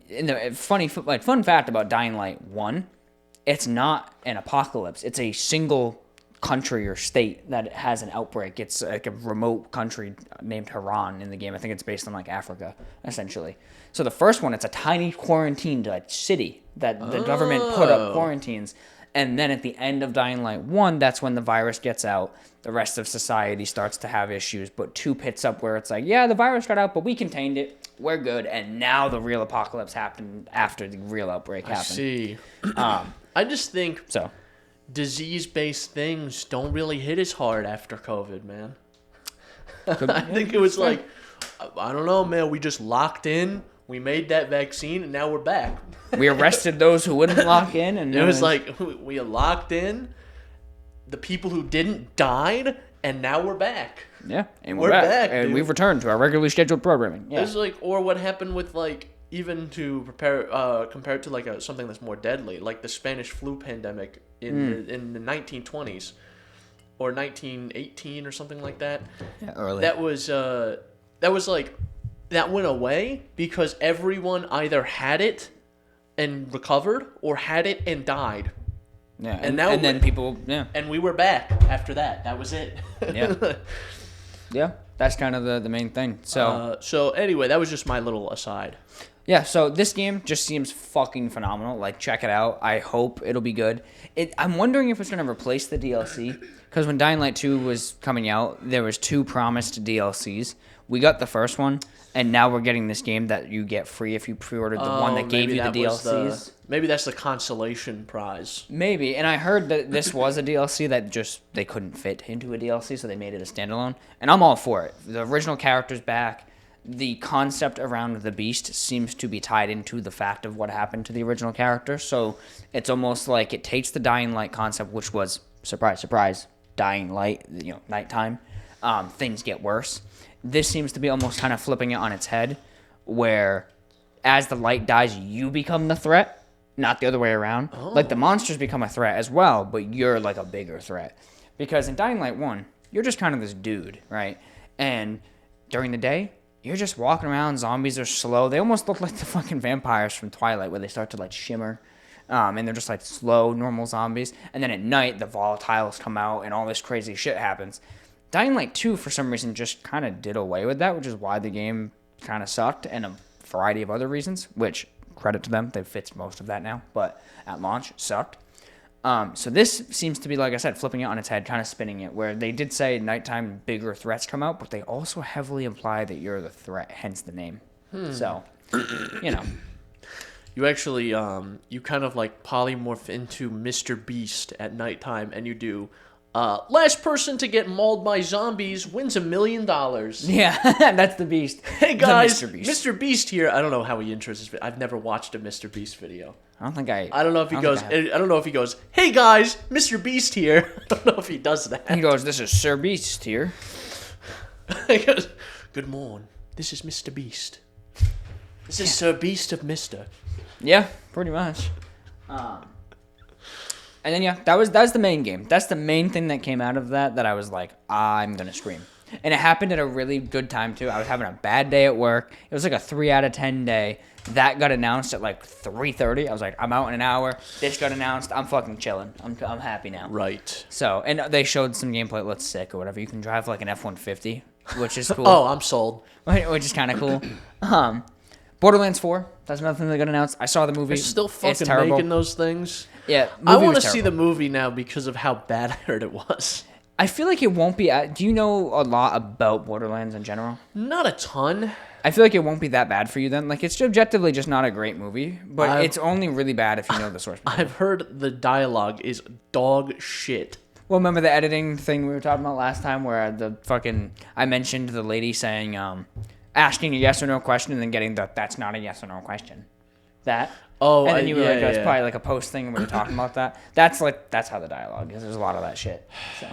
fun fact about Dying Light 1, it's not an apocalypse. It's a single country or state that has an outbreak. It's like a remote country named Haran in the game. I think it's based on like Africa, essentially. So the first one, it's a tiny quarantined city that the government put up quarantines. And then at the end of Dying Light 1, that's when the virus gets out. The rest of society starts to have issues. But 2 picks up where it's like, yeah, the virus got out, but we contained it. We're good. And now the real apocalypse happened after the real outbreak happened. I see. I just think disease-based things don't really hit as hard after COVID, man. I think it was like, I don't know, man. We just locked in. We made that vaccine, and now we're back. We arrested those who wouldn't lock in. And it was like, we locked in. The people who didn't died, and now we're back. Yeah, and we're back. And we've returned to our regularly scheduled programming. Yeah. It was like, or what happened with, like, even to compare it to, like, something that's more deadly, like the Spanish flu pandemic in the 1920s, or 1918 or something like that. Yeah, early. That was like... That went away because everyone either had it and recovered or had it and died. Yeah, and then people, yeah. And we were back after that. That was it. Yeah. Yeah, that's kind of the main thing. So anyway, that was just my little aside. Yeah, so this game just seems fucking phenomenal. Like, check it out. I hope it'll be good. I'm wondering if it's going to replace the DLC. Because when Dying Light 2 was coming out, there was 2 promised DLCs. We got the first one, and now we're getting this game that you get free if you pre-ordered the one that gave you the DLCs. Maybe that's the consolation prize. Maybe, and I heard that this was a DLC that just they couldn't fit into a DLC, so they made it a standalone. And I'm all for it. The original character's back. The concept around the Beast seems to be tied into the fact of what happened to the original character. So it's almost like it takes the Dying Light concept, which was, surprise, surprise, Dying Light, nighttime. Things get worse. This seems to be almost kind of flipping it on its head, where as the light dies, you become the threat, not the other way around. Oh. Like, the monsters become a threat as well, but you're like a bigger threat. Because in Dying Light 1, you're just kind of this dude, right? And during the day, you're just walking around, zombies are slow. They almost look like the fucking vampires from Twilight, where they start to, like, shimmer. And they're just, like, slow, normal zombies. And then at night, the volatiles come out, and all this crazy shit happens. Dying Light 2, for some reason, just kind of did away with that, which is why the game kind of sucked, and a variety of other reasons, which, credit to them, they've fixed most of that now, but at launch, it sucked. So this seems to be, like I said, flipping it on its head, kind of spinning it, where they did say nighttime bigger threats come out, but they also heavily imply that you're the threat, hence the name. So, you actually you kind of like polymorph into Mr. Beast at nighttime, and you do last person to get mauled by zombies wins $1 million. Yeah, that's the Beast. Hey guys, The Mr. Beast here. I don't know how he intros his video. I've never watched a Mr. Beast video. I don't know if he goes. I don't know if he goes. Hey guys, Mr. Beast here. I don't know if he does that. He goes, "This is Sir Beast here." He goes, "Good morning. This is Mr. Beast. This is Sir Beast of Mister." Yeah, pretty much. And then that's the main game. That's the main thing that came out of that I was like, I'm gonna stream. And it happened at a really good time too. I was having a bad day at work. It was like a 3 out of 10 day. That got announced at like 3:30. I was like, I'm out in an hour. This got announced. I'm fucking chilling. I'm happy now. Right. So, and they showed some gameplay. It looked sick or whatever. You can drive like an F-150, which is cool. Oh, I'm sold. Which is kind of cool. Borderlands 4. That's another thing that got announced. I saw the movie. They're still fucking it's terrible. making those things. Yeah, I want to see the movie now because of how bad I heard it was. I feel like it won't be. Do you know a lot about Borderlands in general? Not a ton. I feel like it won't be that bad for you then. Like, it's objectively just not a great movie, but it's only really bad if you know the source material. I've heard the dialogue is dog shit. Well, remember the editing thing we were talking about last time where I mentioned the lady saying, asking a yes or no question and then getting that's not a yes or no question. That. Oh, and then you were like, it's probably like a post thing and we were talking about that. That's how the dialogue is. There's a lot of that shit. So,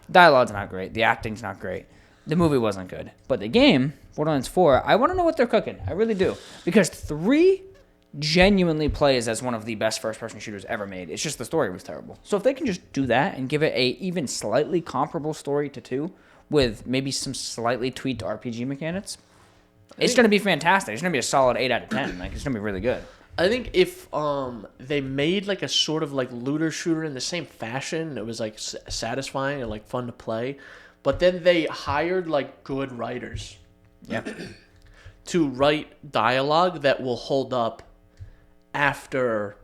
dialogue's not great. The acting's not great. The movie wasn't good. But the game, Borderlands 4, I want to know what they're cooking. I really do. Because 3 genuinely plays as one of the best first-person shooters ever made. It's just the story was terrible. So if they can just do that and give it a even slightly comparable story to 2 with maybe some slightly tweaked RPG mechanics, it's going to be fantastic. It's going to be a solid 8 out of 10. Like, it's going to be really good. I think if they made like a sort of like looter shooter in the same fashion, it was like satisfying and like fun to play, but then they hired like good writers, to write dialogue that will hold up after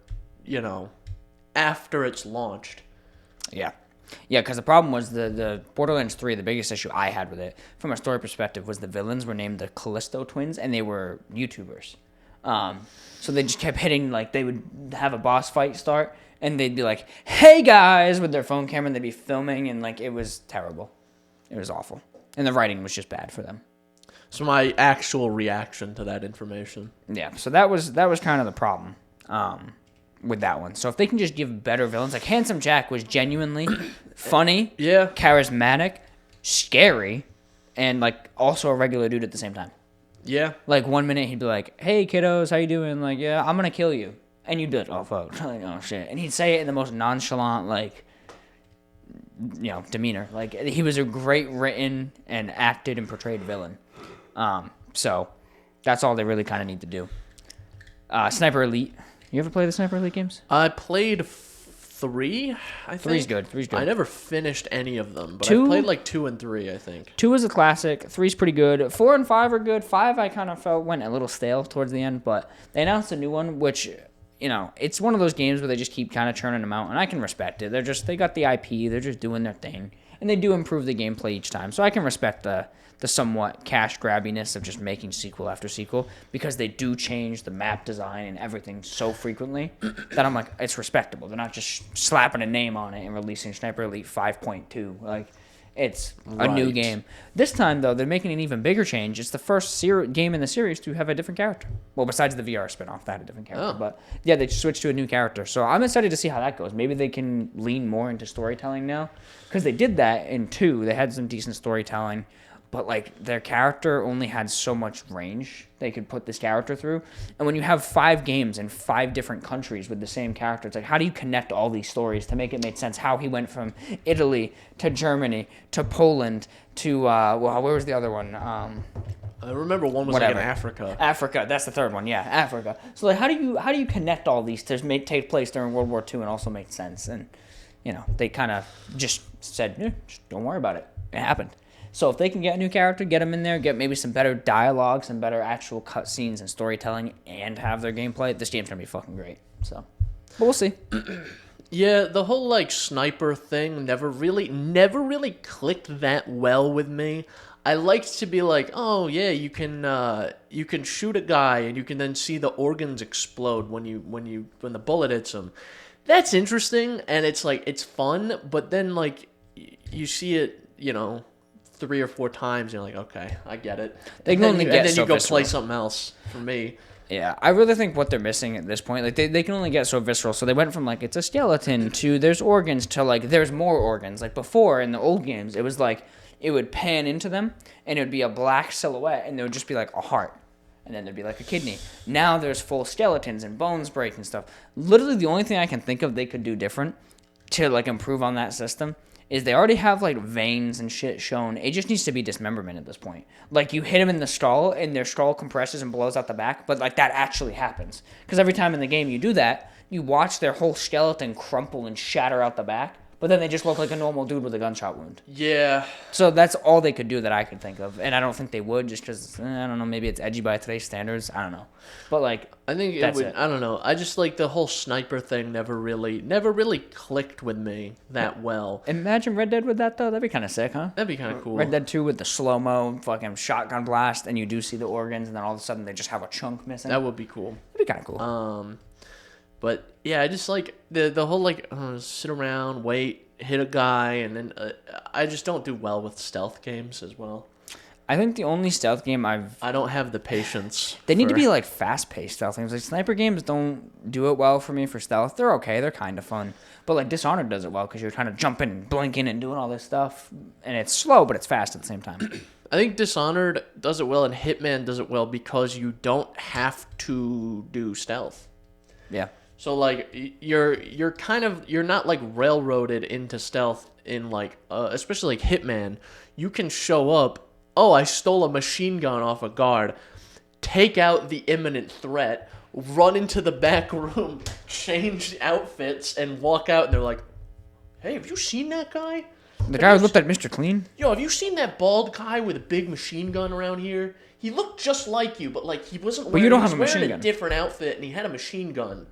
it's launched. Yeah. Yeah, because the problem was the Borderlands 3, the biggest issue I had with it, from a story perspective, was the villains were named the Callisto twins, and they were YouTubers. So they just kept hitting, like, they would have a boss fight start, and they'd be like, hey, guys, with their phone camera, and they'd be filming, and, like, it was terrible. It was awful. And the writing was just bad for them. So my actual reaction to that information. Yeah, so that was kind of the problem with that one. So if they can just give better villains, like Handsome Jack was genuinely funny, charismatic, scary, and, like, also a regular dude at the same time. Yeah. Like, 1 minute he'd be like, hey, kiddos, how you doing? Like, yeah, I'm going to kill you. And you'd be like, oh, fuck. Like, oh, shit. And he'd say it in the most nonchalant, like, demeanor. Like, he was a great written and acted and portrayed villain. So that's all they really kind of need to do. Sniper Elite. You ever play the Sniper Elite games? I played 3, I think. 3's good. 3's good. I never finished any of them, but 2? I played like 2 and 3, I think. 2 is a classic. 3's pretty good. 4 and 5 are good. 5 I kind of felt went a little stale towards the end, but they announced a new one, which, it's one of those games where they just keep kind of churning them out, and I can respect it. They got the IP. They're just doing their thing, and they do improve the gameplay each time, so I can respect the somewhat cash grabbiness of just making sequel after sequel, because they do change the map design and everything so frequently that I'm like, it's respectable. They're not just slapping a name on it and releasing Sniper Elite 5.2. Like, it's a new game. This time, though, they're making an even bigger change. It's the first game in the series to have a different character. Well, besides the VR spinoff, that had a different character. Oh. But, yeah, they switched to a new character. So I'm excited to see how that goes. Maybe they can lean more into storytelling now. Because they did that in 2. They had some decent storytelling. But, like, their character only had so much range they could put this character through. And when you have 5 games in 5 different countries with the same character, it's like, how do you connect all these stories to make it make sense? How he went from Italy to Germany to Poland to, where was the other one? I remember one was like in Africa. Africa, that's the third one, yeah, Africa. So, like, how do you connect all these to take place during World War II and also make sense? And, they kind of just said, just don't worry about it. It happened. So if they can get a new character, get them in there, get maybe some better dialogue, some better actual cutscenes and storytelling, and have their gameplay, this game's gonna be fucking great. So, but we'll see. Yeah, the whole like sniper thing never really clicked that well with me. I liked to be like, oh yeah, you can shoot a guy and you can then see the organs explode when the bullet hits him. That's interesting, and it's like it's fun, but then like you see it, 3 or 4 times, and you're like, okay, I get it. They can only get and then so you go visceral. play something else. For me, Yeah, I really think what they're missing at this point, like they can only get so visceral. So they went from like it's a skeleton to there's organs to like there's more organs. Like before in the old games, it was like it would pan into them and it would be a black silhouette and there would just be like a heart. And then there'd be like a kidney. Now there's full skeletons and bones break and stuff. Literally the only thing I can think of they could do different to like improve on that system is they already have like veins and shit shown. It just needs to be dismemberment at this point. Like you hit them in the skull and their skull compresses and blows out the back, but like that actually happens. Because every time in the game you do that, you watch their whole skeleton crumple and shatter out the back. But then they just look like a normal dude with a gunshot wound. yeah. So that's all they could do that I could think of. And I don't think they would just because, I don't know, maybe it's edgy by today's standards. I don't know. But, like, I think it would. I don't know. I just like the whole sniper thing never really clicked with me that well. Imagine Red Dead with that, though. That'd be kind of sick, huh? That'd be kind of cool. Red Dead 2 with the slow-mo fucking shotgun blast, and you do see the organs, and then all of a sudden they just have a chunk missing. That would be cool. That'd be kind of cool. But yeah, I just like the whole like sit around, wait, hit a guy, and then I just don't do well with stealth games as well. I think the only stealth game I don't have the patience. They need to be like fast-paced stealth games. Like sniper games don't do it well for me for stealth. They're okay. They're kind of fun. But like Dishonored does it well because you're kind of jumping and blinking and doing all this stuff. And it's slow, but it's fast at the same time. I think Dishonored does it well and Hitman does it well because you don't have to do stealth. Yeah. So like you're not like railroaded into stealth in like especially like Hitman. You can show up. Oh, I stole a machine gun off a guard. Take out the imminent threat. Run into the back room. Change outfits and walk out. And they're like, "Hey, have you seen that guy? The guy who looked like Mr. Clean? Yo, have you seen that bald guy with a big machine gun around here? He looked just like you, but like he wasn't wearing, you don't he was have a machine wearing gun. a different outfit and he had a machine gun.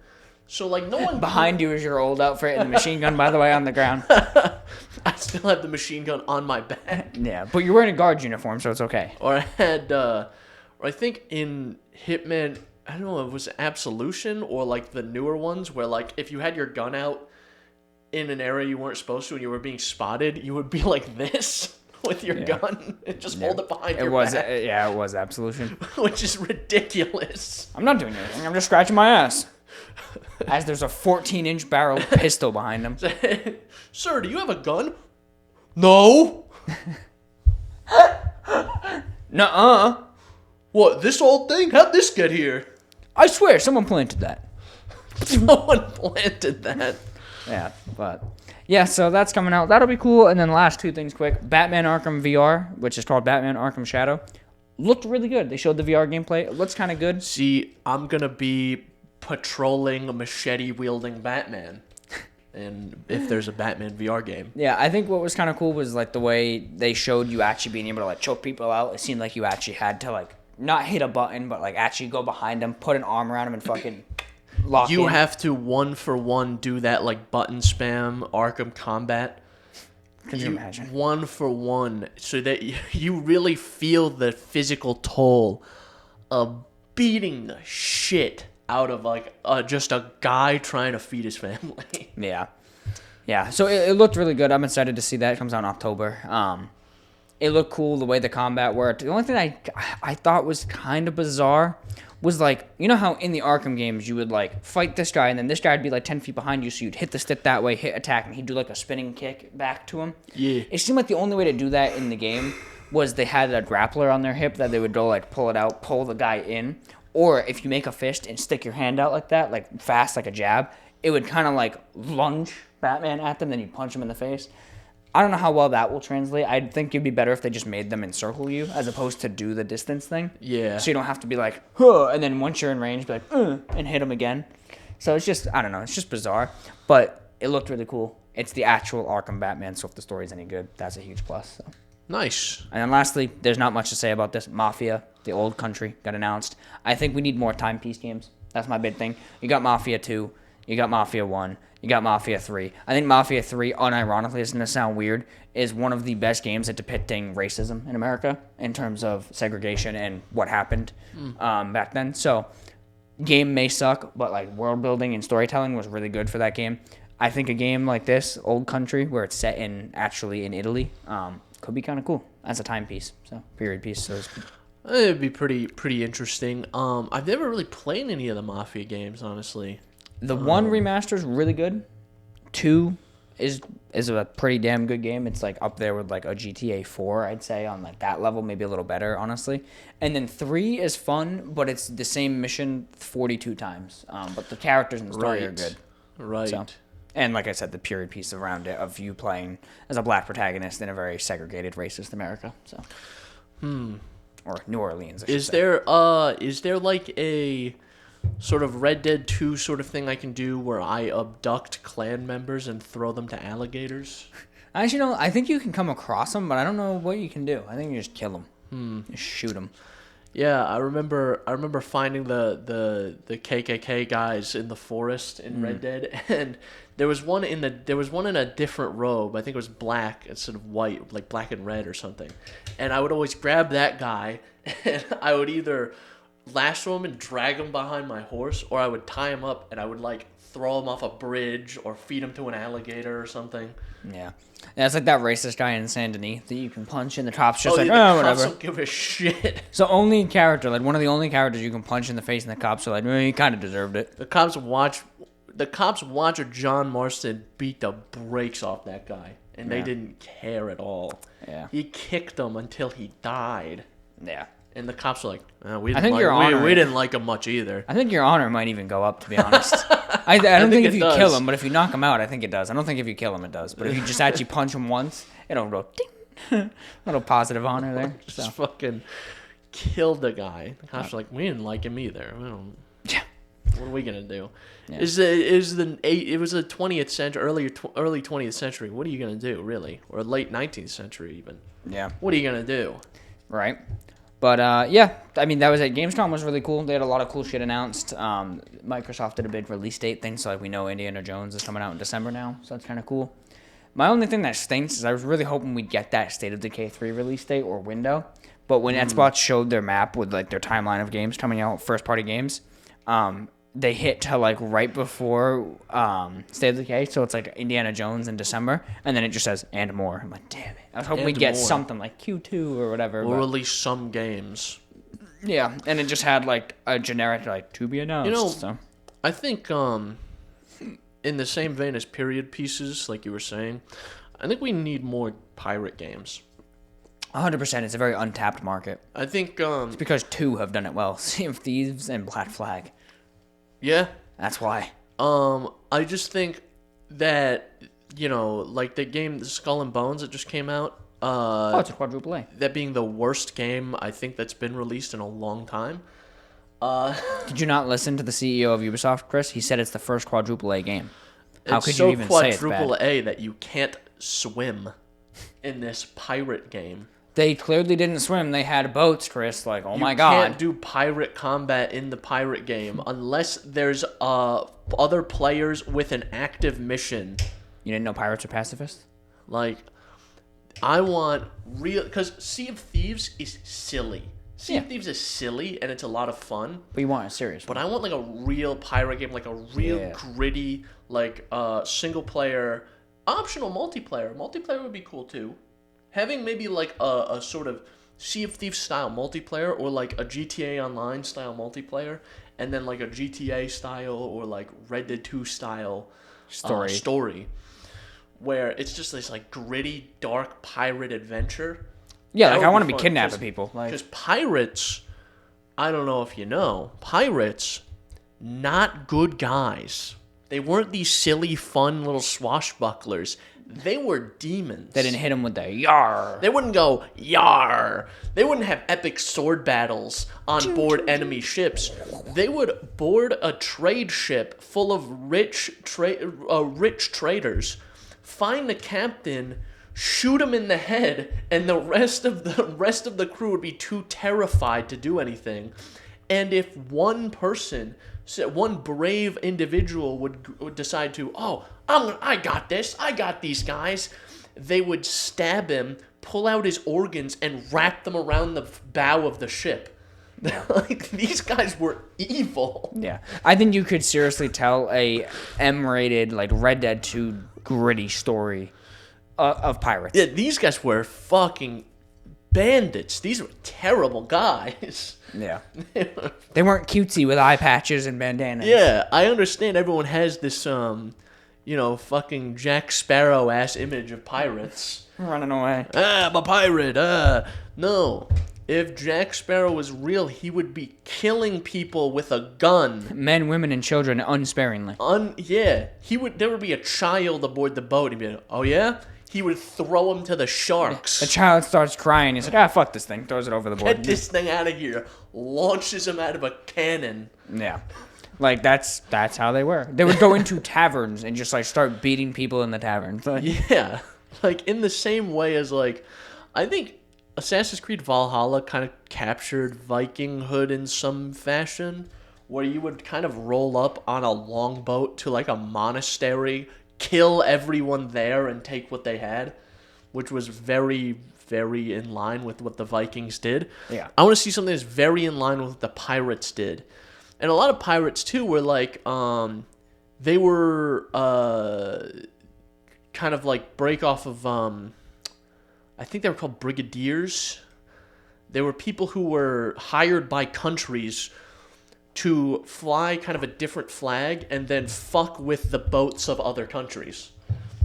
So like no one Behind you is your old outfit and the machine gun, by the way, on the ground. I still have the machine gun on my back. Yeah, but you're wearing a guard uniform, so it's okay. Or I had or I think in Hitman, I don't know if it was Absolution or like the newer ones where like if you had your gun out in an area you weren't supposed to and you were being spotted, you would be like this with your gun and just hold it behind your back. Yeah, it was Absolution. Which is ridiculous. I'm not doing anything. I'm just scratching my ass. As there's a 14-inch barrel pistol behind him. Sir, do you have a gun? No. Nuh-uh. What, this old thing? How'd this get here? I swear, someone planted that. Someone planted that. Yeah, but... Yeah, so that's coming out. That'll be cool. And then last 2 things quick. Batman Arkham VR, which is called Batman Arkham Shadow, looked really good. They showed the VR gameplay. It looks kind of good. See, I'm going to be patrolling a machete-wielding Batman. And if there's a Batman VR game. Yeah, I think what was kind of cool was like the way they showed you actually being able to like choke people out. It seemed like you actually had to like not hit a button, but like actually go behind them, put an arm around them, and fucking lock You in. have to 1-for-1 do that like button spam Arkham Combat. Can you imagine? 1-for-1, so that you really feel the physical toll of beating the shit out of like just a guy trying to feed his family. Yeah. So it looked really good. I'm excited to see that. It comes out in October. It looked cool the way the combat worked. The only thing I thought was kind of bizarre was like, you know how in the Arkham games you would like fight this guy and then this guy would be like 10 feet behind you, so you'd hit the stick that way, hit attack, and he'd do like a spinning kick back to him. Yeah. It seemed like the only way to do that in the game was they had a grappler on their hip that they would go like pull it out, pull the guy in. Or if you make a fist and stick your hand out like that, like fast, like a jab, it would kind of like lunge Batman at them, then you'd punch him in the face. I don't know how well that will translate. I think it'd be better if they just made them encircle you as opposed to do the distance thing. Yeah. So you don't have to be like, huh, and then once you're in range, be like, and hit them again. So it's just, I don't know, it's just bizarre. But it looked really cool. It's the actual Arkham Batman, so if the story's any good, that's a huge plus. So. Nice. And then lastly, there's not much to say about this. Mafia, the old country, got announced. I think we need more timepiece games. That's my big thing. You got Mafia 2. You got Mafia 1. You got Mafia 3. I think Mafia 3, unironically, it's going to sound weird, is one of the best games at depicting racism in America in terms of segregation and what happened back then. So, game may suck, but like world building and storytelling was really good for that game. I think a game like this, Old Country, where it's set in Italy, could be kind of cool as a timepiece, so period piece. So it'd be pretty interesting. I've never really played any of the Mafia games, honestly. The 1 remaster is really good. 2 is a pretty damn good game. It's like up there with like a GTA 4, I'd say, on like that level, maybe a little better, honestly. And then 3 is fun, but it's the same mission 42 times. But the characters and the story are good. Right. So, and like I said, the period piece around it of you playing as a black protagonist in a very segregated, racist America. So, or New Orleans. Is there like a sort of Red Dead 2 sort of thing I can do where I abduct clan members and throw them to alligators? Actually, no. I think you can come across them, but I don't know what you can do. I think you just kill them. Just shoot them. Yeah, I remember finding the KKK guys in the forest in Red Dead, and there was one in a different robe. I think it was black instead of white, like black and red or something. And I would always grab that guy, and I would either lasso him and drag him behind my horse, or I would tie him up and I would like throw him off a bridge or feed him to an alligator or something. Yeah, it's like that racist guy in Saint Denis that you can punch and the cops just the whatever. Cops don't give a shit. So only character, like one of the only characters you can punch in the face, and the cops are like, he kind of deserved it. The cops watch John Marston beat the brakes off that guy, and they didn't care at all. Yeah, he kicked him until he died. Yeah. And the cops were like, we didn't like him much either. I think your honor might even go up, to be honest. I don't think if you kill him, but if you knock him out, I think it does. I don't think if you kill him, it does. But if you just actually punch him once, it'll go ding. Little positive honor there. Just fucking killed the guy. The cops were like, we didn't like him either. Yeah. What are we gonna do? Yeah. It was the 20th century, early 20th century. What are you gonna do, really? Or late 19th century, even. Yeah. What are you gonna do? Right. But, yeah, I mean, that was it. Gamescom was really cool. They had a lot of cool shit announced. Microsoft did a big release date thing, so, like, we know Indiana Jones is coming out in December now, so that's kind of cool. My only thing that stinks is I was really hoping we'd get that State of Decay 3 release date or window, but when Xbox showed their map with, like, their timeline of games coming out, first-party games, they hit to, like, right before State of Decay, so it's, like, Indiana Jones in December, and then it just says, and more. I'm like, damn it. I was hoping we'd get something like Q2 or whatever. Or release some games. Yeah, and it just had, like, a generic, like, to be announced. I think, in the same vein as period pieces, like you were saying, I think we need more pirate games. 100%. It's a very untapped market. I think, it's because 2 have done it well. Sea of Thieves and Black Flag. Yeah. That's why. I just think that, like the game Skull and Bones that just came out. It's a quadruple A. That being the worst game I think that's been released in a long time. Did you not listen to the CEO of Ubisoft, Chris? He said it's the first quadruple A game. How could you even say it's bad? quadruple A that you can't swim in this pirate game. They clearly didn't swim. They had boats, Chris. Like, my God. You can't do pirate combat in the pirate game unless there's other players with an active mission. You didn't know pirates are pacifists? Like, I want real... Because Sea of Thieves is silly. Sea of Thieves is silly, and it's a lot of fun. But you want a serious one. But I want, like, a real pirate game, like a real gritty, like, single-player, optional multiplayer. Multiplayer would be cool, too. Having maybe like a sort of Sea of Thieves style multiplayer or like a GTA Online style multiplayer and then like a GTA style or like Red Dead 2 style story where it's just this like gritty, dark pirate adventure. Yeah, like I want to be kidnapping people. Because pirates, I don't know if you know, pirates, not good guys. They weren't these silly, fun little swashbucklers. They were demons. They didn't hit him with the yar. They wouldn't go yar. They wouldn't have epic sword battles on board enemy ships. They would board a trade ship full of rich traders, find the captain, shoot him in the head, and the rest of the crew would be too terrified to do anything. And if one person one brave individual would decide to, I got this, I got these guys, they would stab him, pull out his organs, and wrap them around the bow of the ship. Like, these guys were evil. Yeah. I think you could seriously tell a M-rated, like, Red Dead 2 gritty story of pirates. Yeah, these guys were fucking bandits. These were terrible guys. Yeah. They weren't cutesy with eye patches and bandanas. Yeah, I understand everyone has this, fucking Jack Sparrow-ass image of pirates. Running away. I'm a pirate. No. If Jack Sparrow was real, he would be killing people with a gun. Men, women, and children unsparingly. Yeah. There would be a child aboard the boat. He'd be like, oh yeah? He would throw him to the sharks. The child starts crying. He's like, fuck this thing. Throws it over the board. Get this thing out of here. Launches him out of a cannon. Yeah. Like, that's how they were. They would go into taverns and just, like, start beating people in the taverns. Yeah. Like, in the same way as, like, I think Assassin's Creed Valhalla kind of captured Vikinghood in some fashion, where you would kind of roll up on a longboat to, like, a monastery, kill everyone there, and take what they had, which was very, very in line with what the Vikings did. Yeah. I want to see something that's very in line with what the pirates did. And a lot of pirates, too, were, like, they were kind of, like, break off of, I think they were called brigadiers. They were people who were hired by countries to fly kind of a different flag and then fuck with the boats of other countries.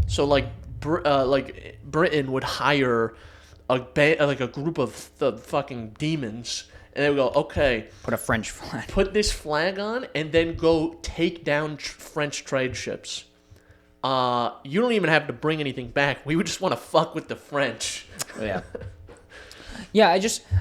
So, like Britain would hire a group of the fucking demons, and they would go, okay, put a French flag. Put this flag on, and then go take down French trade ships. You don't even have to bring anything back. We would just want to fuck with the French. Yeah. Yeah,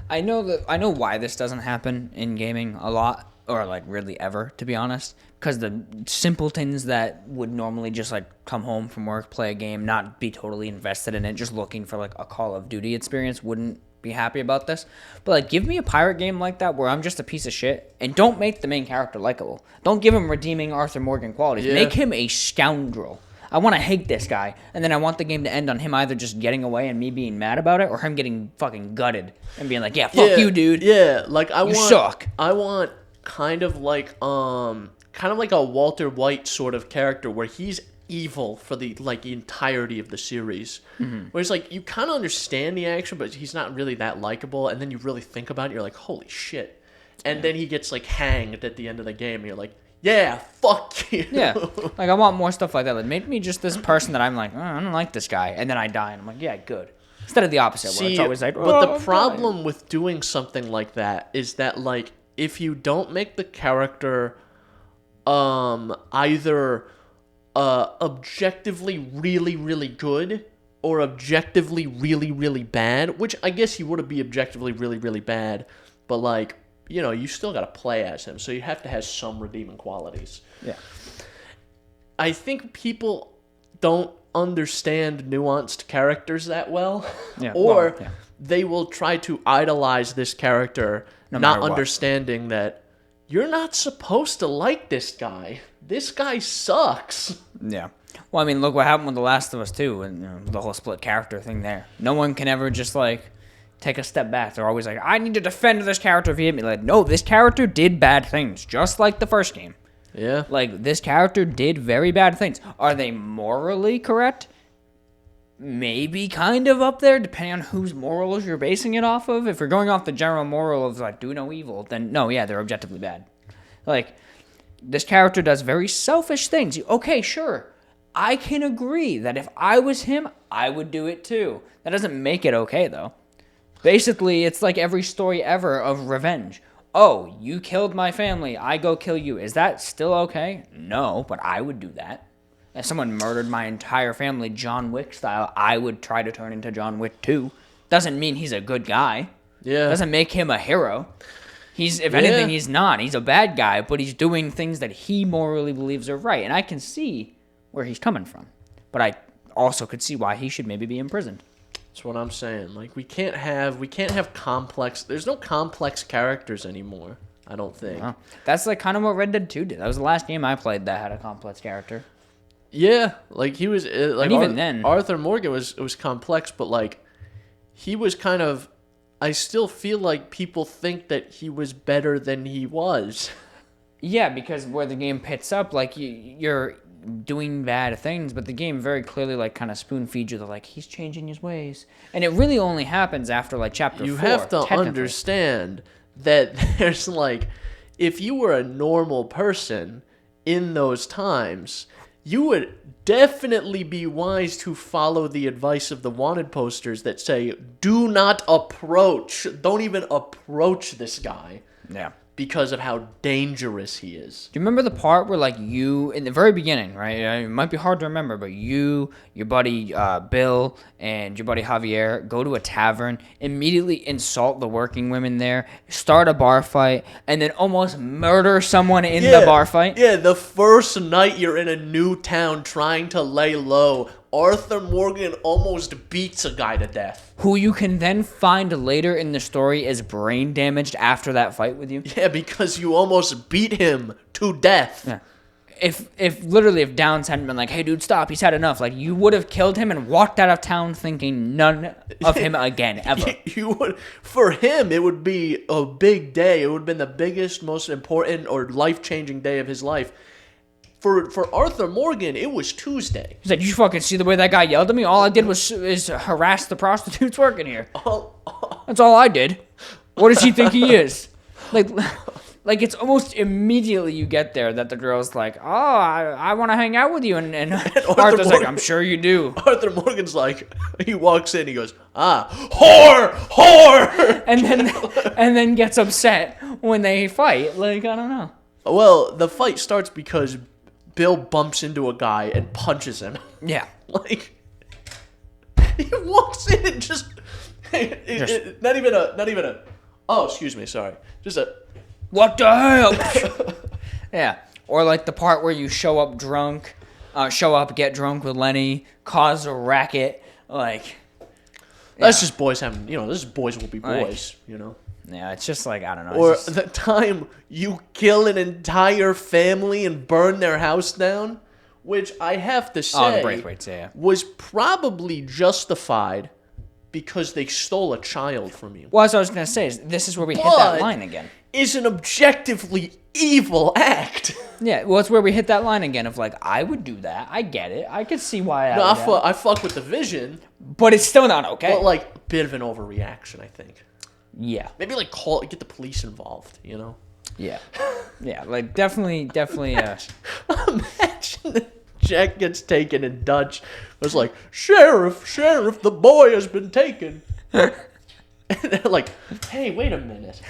I know why this doesn't happen in gaming a lot, or like really ever, to be honest. Because the simpletons that would normally just like come home from work, play a game, not be totally invested in it, just looking for like a Call of Duty experience, wouldn't be happy about this. But like, give me a pirate game like that where I'm just a piece of shit, and don't make the main character likable. Don't give him redeeming Arthur Morgan qualities. Yeah. Make him a scoundrel. I want to hate this guy, and then I want the game to end on him either just getting away and me being mad about it, or him getting fucking gutted and being like, "Yeah, fuck you, dude. Yeah, like you suck." I want kind of like a Walter White sort of character where he's evil for the entirety of the series. Mm-hmm. Where it's like you kind of understand the action, but he's not really that likable, and then you really think about it, you're like, "Holy shit!" And then he gets like hanged at the end of the game, and you're like, yeah, fuck you. Yeah, like I want more stuff like that. Like, make me just this person that I'm like, I don't like this guy, and then I die, and I'm like, yeah, good. Instead of the opposite, where it's always like, but the problem with doing something like that is that like if you don't make the character either objectively really really good or objectively really really bad, which I guess he would be objectively really really bad, but like, you know, you still got to play as him, so you have to have some redeeming qualities. Yeah. I think people don't understand nuanced characters that well, or they will try to idolize this character, not understanding that you're not supposed to like this guy. This guy sucks. Yeah. Well, I mean, look what happened with The Last of Us 2 and the whole split character thing there. No one can ever just like take a step back. They're always like, I need to defend this character if he hit me. Like, no, this character did bad things, just like the first game. Yeah. Like, this character did very bad things. Are they morally correct? Maybe kind of up there, depending on whose morals you're basing it off of. If you're going off the general moral of, like, do no evil, then no, yeah, they're objectively bad. Like, this character does very selfish things. Okay, sure. I can agree that if I was him, I would do it too. That doesn't make it okay, though. Basically, it's like every story ever of revenge. Oh, you killed my family, I go kill you. Is that still okay? No, but I would do that. If someone murdered my entire family, John Wick style, I would try to turn into John Wick too. Doesn't mean he's a good guy. Yeah. Doesn't make him a hero. If anything, he's not. He's a bad guy, but he's doing things that he morally believes are right. And I can see where he's coming from. But I also could see why he should maybe be imprisoned. That's what I'm saying. Like, we can't have complex... There's no complex characters anymore. I don't think. Wow. That's like kind of what Red Dead 2 did. That was the last game I played that had a complex character. Yeah, like he was like, and even then, Arthur Morgan was complex, but like he was kind of. I still feel like people think that he was better than he was. Yeah, because where the game picks up, like you're doing bad things, but the game very clearly like kind of spoon feeds you the like he's changing his ways, and it really only happens after like chapter 4. You have to understand that there's like, if you were a normal person in those times, you would definitely be wise to follow the advice of the wanted posters that say, do not approach, don't even approach this guy. Yeah. Because of how dangerous he is. Do you remember the part where, like, you, in the very beginning, right? It might be hard to remember, but you, your buddy Bill, and your buddy Javier go to a tavern, immediately insult the working women there, start a bar fight, and then almost murder someone in the bar fight? Yeah, the first night you're in a new town trying to lay low, Arthur Morgan almost beats a guy to death. Who you can then find later in the story is brain damaged after that fight with you. Yeah, because you almost beat him to death. Yeah. If Downs hadn't been like, hey dude, stop, he's had enough, like you would have killed him and walked out of town thinking none of him again, ever. You would, for him, it would be a big day. It would have been the biggest, most important, or life-changing day of his life. For Arthur Morgan, it was Tuesday. He's like, you fucking see the way that guy yelled at me? All I did is harass the prostitutes working here. That's all I did. What does he think he is? Like it's almost immediately you get there that the girl's like, oh, I want to hang out with you. And Arthur's like, I'm sure you do. Arthur Morgan's like, he walks in, he goes, whore! And then gets upset when they fight. Like, I don't know. Well, the fight starts because Bill bumps into a guy and punches him. Yeah. Like, he walks in and just not even a, oh, excuse me, sorry. Just a, what the hell? Yeah. Or like the part where you show up, get drunk with Lenny, cause a racket, like. That's just boys having, this is boys will be boys, Yeah, it's just like, I don't know. Or the time you kill an entire family and burn their house down, which I have to say the Braithwaites, yeah. was probably justified because they stole a child from you. Well, as I was going to say, this is where we hit that line again. Is an objectively evil act. Yeah, well, it's where we hit that line again of like, I would do that. I get it. I could see why I fuck with the vision. But it's still not okay. But like, a bit of an overreaction, I think. Yeah. Maybe like get the police involved, Yeah. Yeah, like definitely. Imagine Jack gets taken in Dutch. It was like, Sheriff, the boy has been taken. And they're like, hey, wait a minute.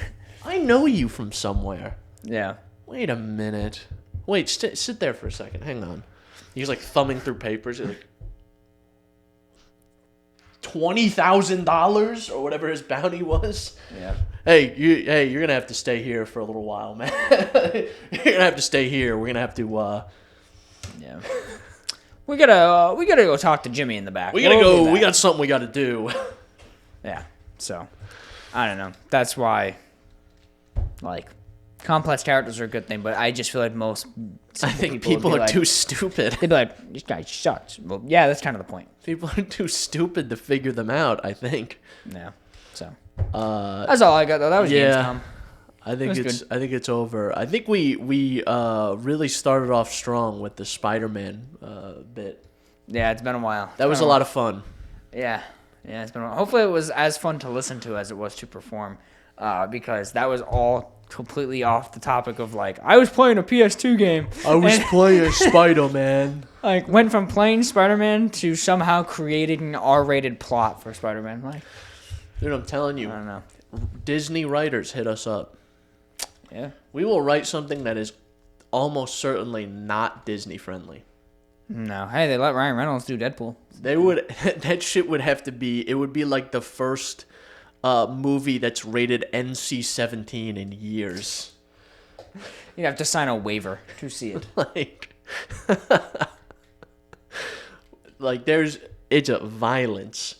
I know you from somewhere. Yeah. Wait a minute. Wait, sit there for a second. Hang on. He's like thumbing through papers. He's like, $20,000 or whatever his bounty was. Yeah. Hey, you're gonna have to stay here for a little while, man. You're gonna have to stay here. We're gonna have to. Yeah. We gotta go talk to Jimmy in the back. We gotta go. We got something we gotta do. Yeah. So, I don't know. That's why, like, complex characters are a good thing, but I just feel like I think people are too stupid. They'd be like, this guy sucks. Well, yeah, that's kind of the point. People are too stupid to figure them out, I think. Yeah. So that's all I got though. That was Gamescom. I think it's over. I think we really started off strong with the Spider-Man bit. Yeah, it's been a while. That was a lot of fun. Yeah, it's been a while. Hopefully it was as fun to listen to as it was to perform, because that was all completely off the topic of like, I was playing a PS2 game. I was playing Spider-Man. Like, went from playing Spider-Man to somehow creating an R-rated plot for Spider-Man. Like, dude, I'm telling you. I don't know. Disney writers hit us up. Yeah. We will write something that is almost certainly not Disney friendly. No. Hey, they let Ryan Reynolds do Deadpool. They would. That shit would have to be. It would be like the first movie that's rated NC-17 in years. You'd have to sign a waiver to see it. Like it's a violence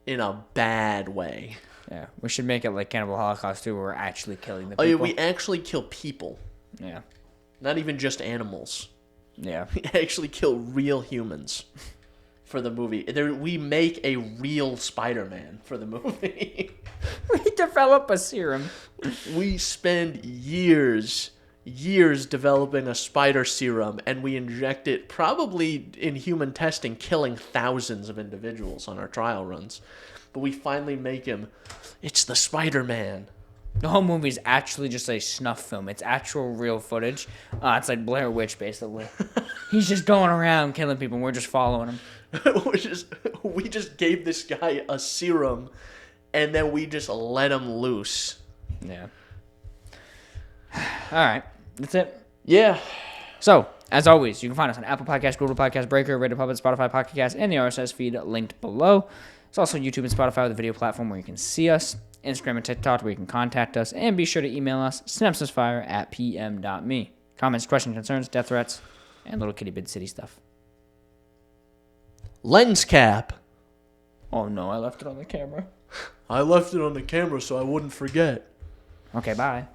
in a bad way. Yeah, we should make it like Cannibal Holocaust too, where we're actually killing the people. Oh yeah, we actually kill people. Yeah. Not even just animals. Yeah. We actually kill real humans for the movie. We make a real Spider-Man for the movie. We develop a serum. We spend years developing a spider serum, and we inject it probably in human testing, killing thousands of individuals on our trial runs. But we finally make him. It's the Spider-Man. The whole movie is actually just a snuff film. It's actual real footage. It's like Blair Witch, basically. He's just going around killing people, and we're just following him. We just gave this guy a serum, and then we just let him loose. Yeah. All right. That's it. Yeah. So, as always, you can find us on Apple Podcasts, Google Podcasts, Breaker, Radio Public, Spotify Podcast, and the RSS feed linked below. It's also YouTube and Spotify, the video platform where you can see us. Instagram and TikTok where you can contact us. And be sure to email us, synapsemisfire@pm.me. Comments, questions, concerns, death threats, and little kitty bid city stuff. Lens cap. Oh no, I left it on the camera. I left it on the camera so I wouldn't forget. Okay, bye.